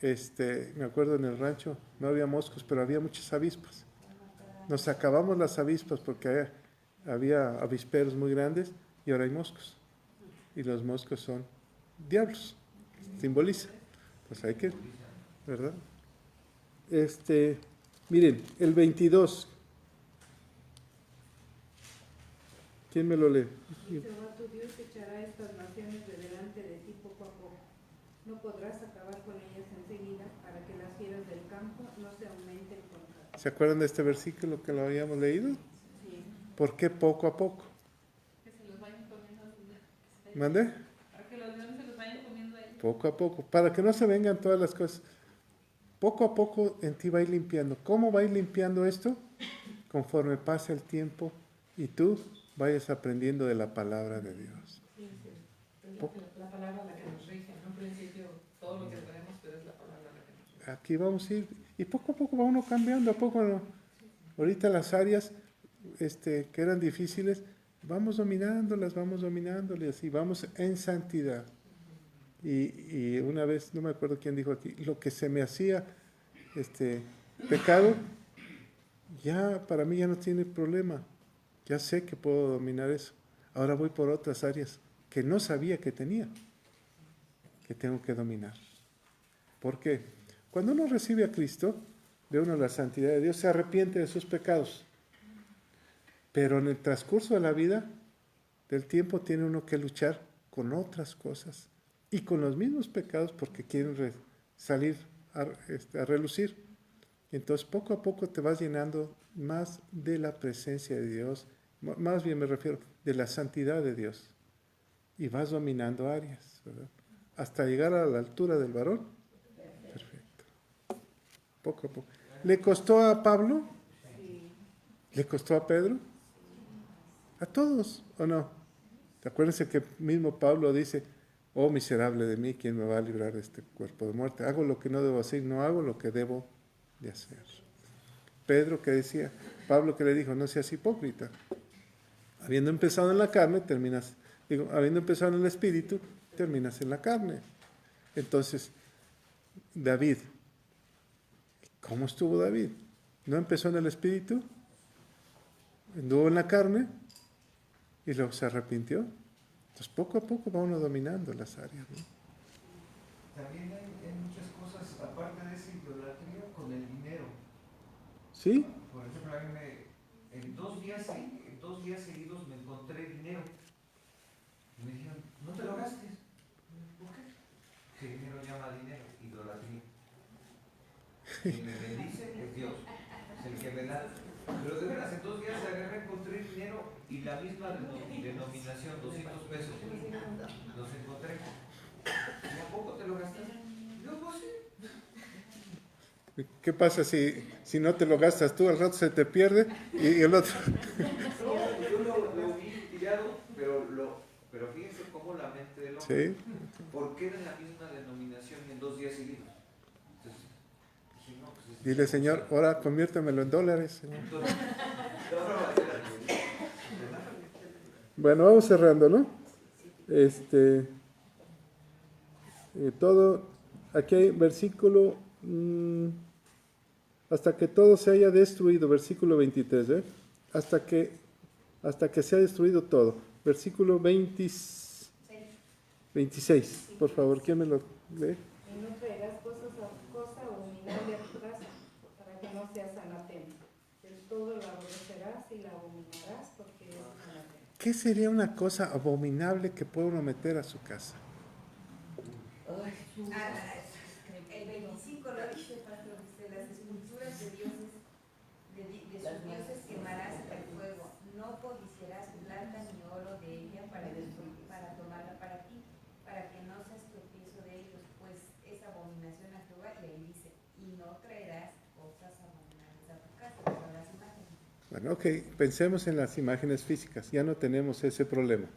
Me acuerdo en el rancho, no había moscos, pero había muchas avispas. Nos acabamos las avispas porque había avisperos muy grandes y ahora hay moscos. Y los moscos son diablos, simboliza. Pues hay que, ¿verdad? Miren, el 22. ¿Quién me lo lee? Jehová tu Dios echará estas naciones de delante de ti poco a poco. No podrás acabar con ellas enseguida, para que las fieras del campo no se aumenten contra ti. ¿Se acuerdan de este versículo que lo habíamos leído? Sí. ¿Por qué poco a poco? Que se los vayan comiendo a ellos. ¿Mande? Para que los leones se los vayan comiendo a ellos. Poco a poco, para que no se vengan todas las cosas. Poco a poco en ti va a ir limpiando. ¿Cómo va a ir limpiando esto? Conforme pasa el tiempo y tú vayas aprendiendo de la palabra de Dios. Sí. La palabra la que nos rige. En un principio todo lo que tenemos, pero es la palabra la que nos rige. Aquí vamos a ir, y poco a poco va uno cambiando, a poco no. Ahorita las áreas que eran difíciles, vamos dominándolas, y así vamos en santidad. Y una vez, no me acuerdo quién dijo aquí, lo que se me hacía pecado, ya para mí ya no tiene problema. Ya sé que puedo dominar eso. Ahora voy por otras áreas que no sabía que tenía, que tengo que dominar. ¿Por qué? Cuando uno recibe a Cristo, ve uno la santidad de Dios, se arrepiente de sus pecados. Pero en el transcurso de la vida, del tiempo, tiene uno que luchar con otras cosas y con los mismos pecados porque quieren salir a relucir. Entonces, poco a poco te vas llenando más de la presencia de Dios, más bien me refiero de la santidad de Dios, y vas dominando áreas, ¿verdad? Hasta llegar a la altura del varón. Perfecto. Poco a poco. ¿Le costó a Pablo? ¿Le costó a Pedro? ¿A todos o no? Acuérdense que mismo Pablo dice, oh miserable de mí, ¿quién me va a librar de este cuerpo de muerte? Hago lo que no debo hacer, no hago lo que debo de hacer. Pedro que decía, Pablo que le dijo, no seas hipócrita. Habiendo empezado en la carne, habiendo empezado en el espíritu, terminas en la carne. Entonces, David, ¿cómo estuvo David? ¿No empezó en el espíritu? Anduvo en la carne y luego se arrepintió. Entonces, poco a poco va uno dominando las áreas, ¿no? También hay muchas cosas, aparte de esa idolatría, con el dinero. ¿Sí? Por ejemplo, a mí en dos días seguidos me encontré dinero. Y me dijeron, no te lo gastes. ¿Por qué? Que dinero llama dinero, idolatría. Quien me bendice es Dios, es el que me da. Pero de veras, en 2 días agarré, encontré dinero y la misma denominación, 200 pesos. Los encontré. ¿Y a poco te lo gastaste? Yo, pues sí. ¿Qué pasa si no te lo gastas tú? Al rato se te pierde y el otro... No, yo lo vi tirado, pero fíjense cómo la mente del hombre. Sí. ¿Por qué en la misma denominación en 2 días seguidos? Entonces, dije, no, pues Dile, Señor, ahora conviértemelo en dólares, Señor. Bueno, vamos cerrando, ¿no? Aquí hay versículo, hasta que todo se haya destruido, versículo 23, ¿eh? Hasta que se ha destruido todo. Versículo 26, por favor, ¿quién me lo lee? Y no traerás cosa abominable a tu casa, para que no seas anatema. Del todo la aborrecerás y la abominarás, porque es anatema. ¿Qué sería una cosa abominable que puede uno meter a su casa? El 25 lo dice, Pastor, dice, las esculturas de dioses, de sus dioses quemarás en el fuego. No codiciarás plata ni oro de ella para tomarla para ti, para que no seas tropiezo de ellos, pues es abominación a Jehová. Y ahí dice, y no traerás cosas abominables a tu casa, pero las imágenes. Bueno, ok, pensemos en las imágenes físicas. Ya no tenemos ese problema.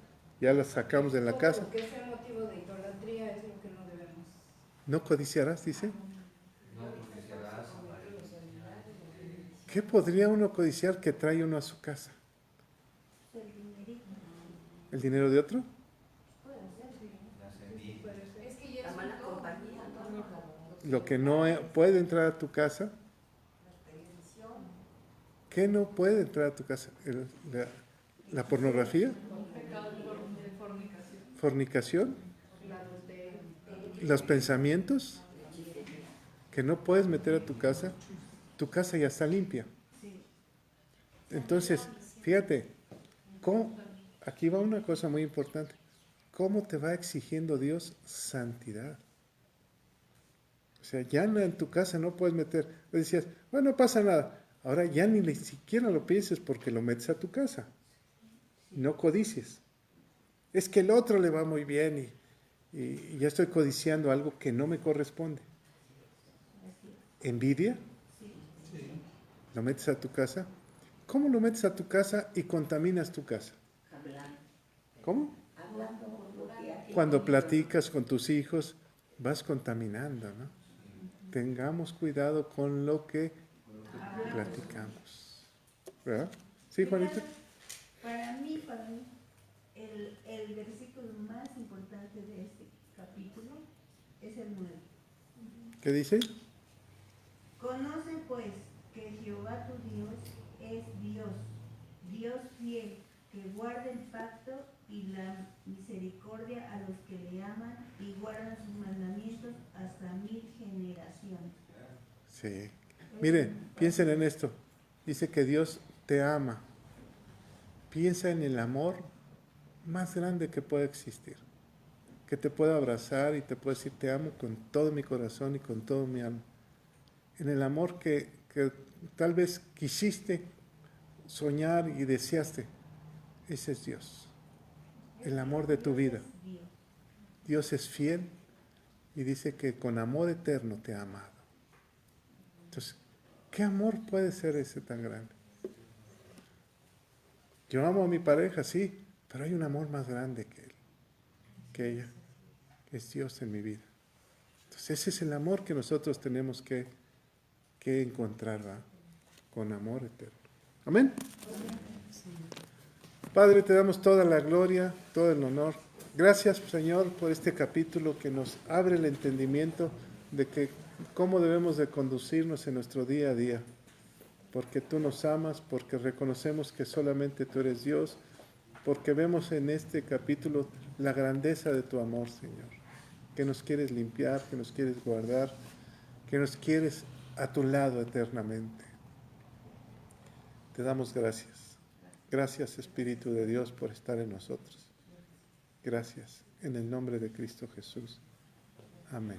Ya las sacamos de la casa. Lo que sea motivo de idolatría es lo que no debemos. ¿No codiciarás, dice? no codiciarás. ¿Qué podría uno codiciar que trae uno a su casa? ¿El dinero de otro? Es que ya es mala compañía, ¿no? Lo que no puede entrar a tu casa. ¿Qué no puede entrar a tu casa? ¿La pornografía? ¿Fornicación? ¿Los pensamientos? Que no puedes meter a tu casa ya está limpia. Entonces, fíjate, aquí va una cosa muy importante. ¿Cómo te va exigiendo Dios santidad? O sea, ya en tu casa no puedes meter. Decías, bueno, no pasa nada. Ahora ya ni siquiera lo pienses porque lo metes a tu casa. No codicies. Es que el otro le va muy bien y ya estoy codiciando algo que no me corresponde. ¿Envidia? ¿Lo metes a tu casa? ¿Cómo lo metes a tu casa y contaminas tu casa? ¿Cómo? Cuando platicas con tus hijos, vas contaminando, ¿no? Tengamos cuidado con lo que platicamos. ¿Verdad? ¿Sí, Juanita? Para mí, el versículo más importante de este capítulo es el 9. ¿Qué dice? Conoce pues que Jehová tu Dios es Dios, Dios fiel, que guarda el pacto y la misericordia a los que le aman y guardan sus mandamientos hasta 1000 generaciones. Sí. Miren, piensen en esto. Dice que Dios te ama. Piensa en el amor más grande que puede existir. Que te pueda abrazar y te puede decir te amo con todo mi corazón y con todo mi alma. En el amor que tal vez quisiste soñar y deseaste. Ese es Dios. El amor de tu vida. Dios es fiel y dice que con amor eterno te ha amado. Entonces, ¿qué amor puede ser ese tan grande? Yo amo a mi pareja, sí, pero hay un amor más grande que él, que ella, que es Dios en mi vida. Entonces, ese es el amor que nosotros tenemos que encontrar, ¿verdad? Con amor eterno. Amén. Padre, te damos toda la gloria, todo el honor. Gracias, Señor, por este capítulo que nos abre el entendimiento de que cómo debemos de conducirnos en nuestro día a día. Porque tú nos amas, porque reconocemos que solamente tú eres Dios, porque vemos en este capítulo la grandeza de tu amor, Señor. Que nos quieres limpiar, que nos quieres guardar, que nos quieres a tu lado eternamente. Te damos gracias. Gracias, Espíritu de Dios, por estar en nosotros. Gracias. En el nombre de Cristo Jesús. Amén.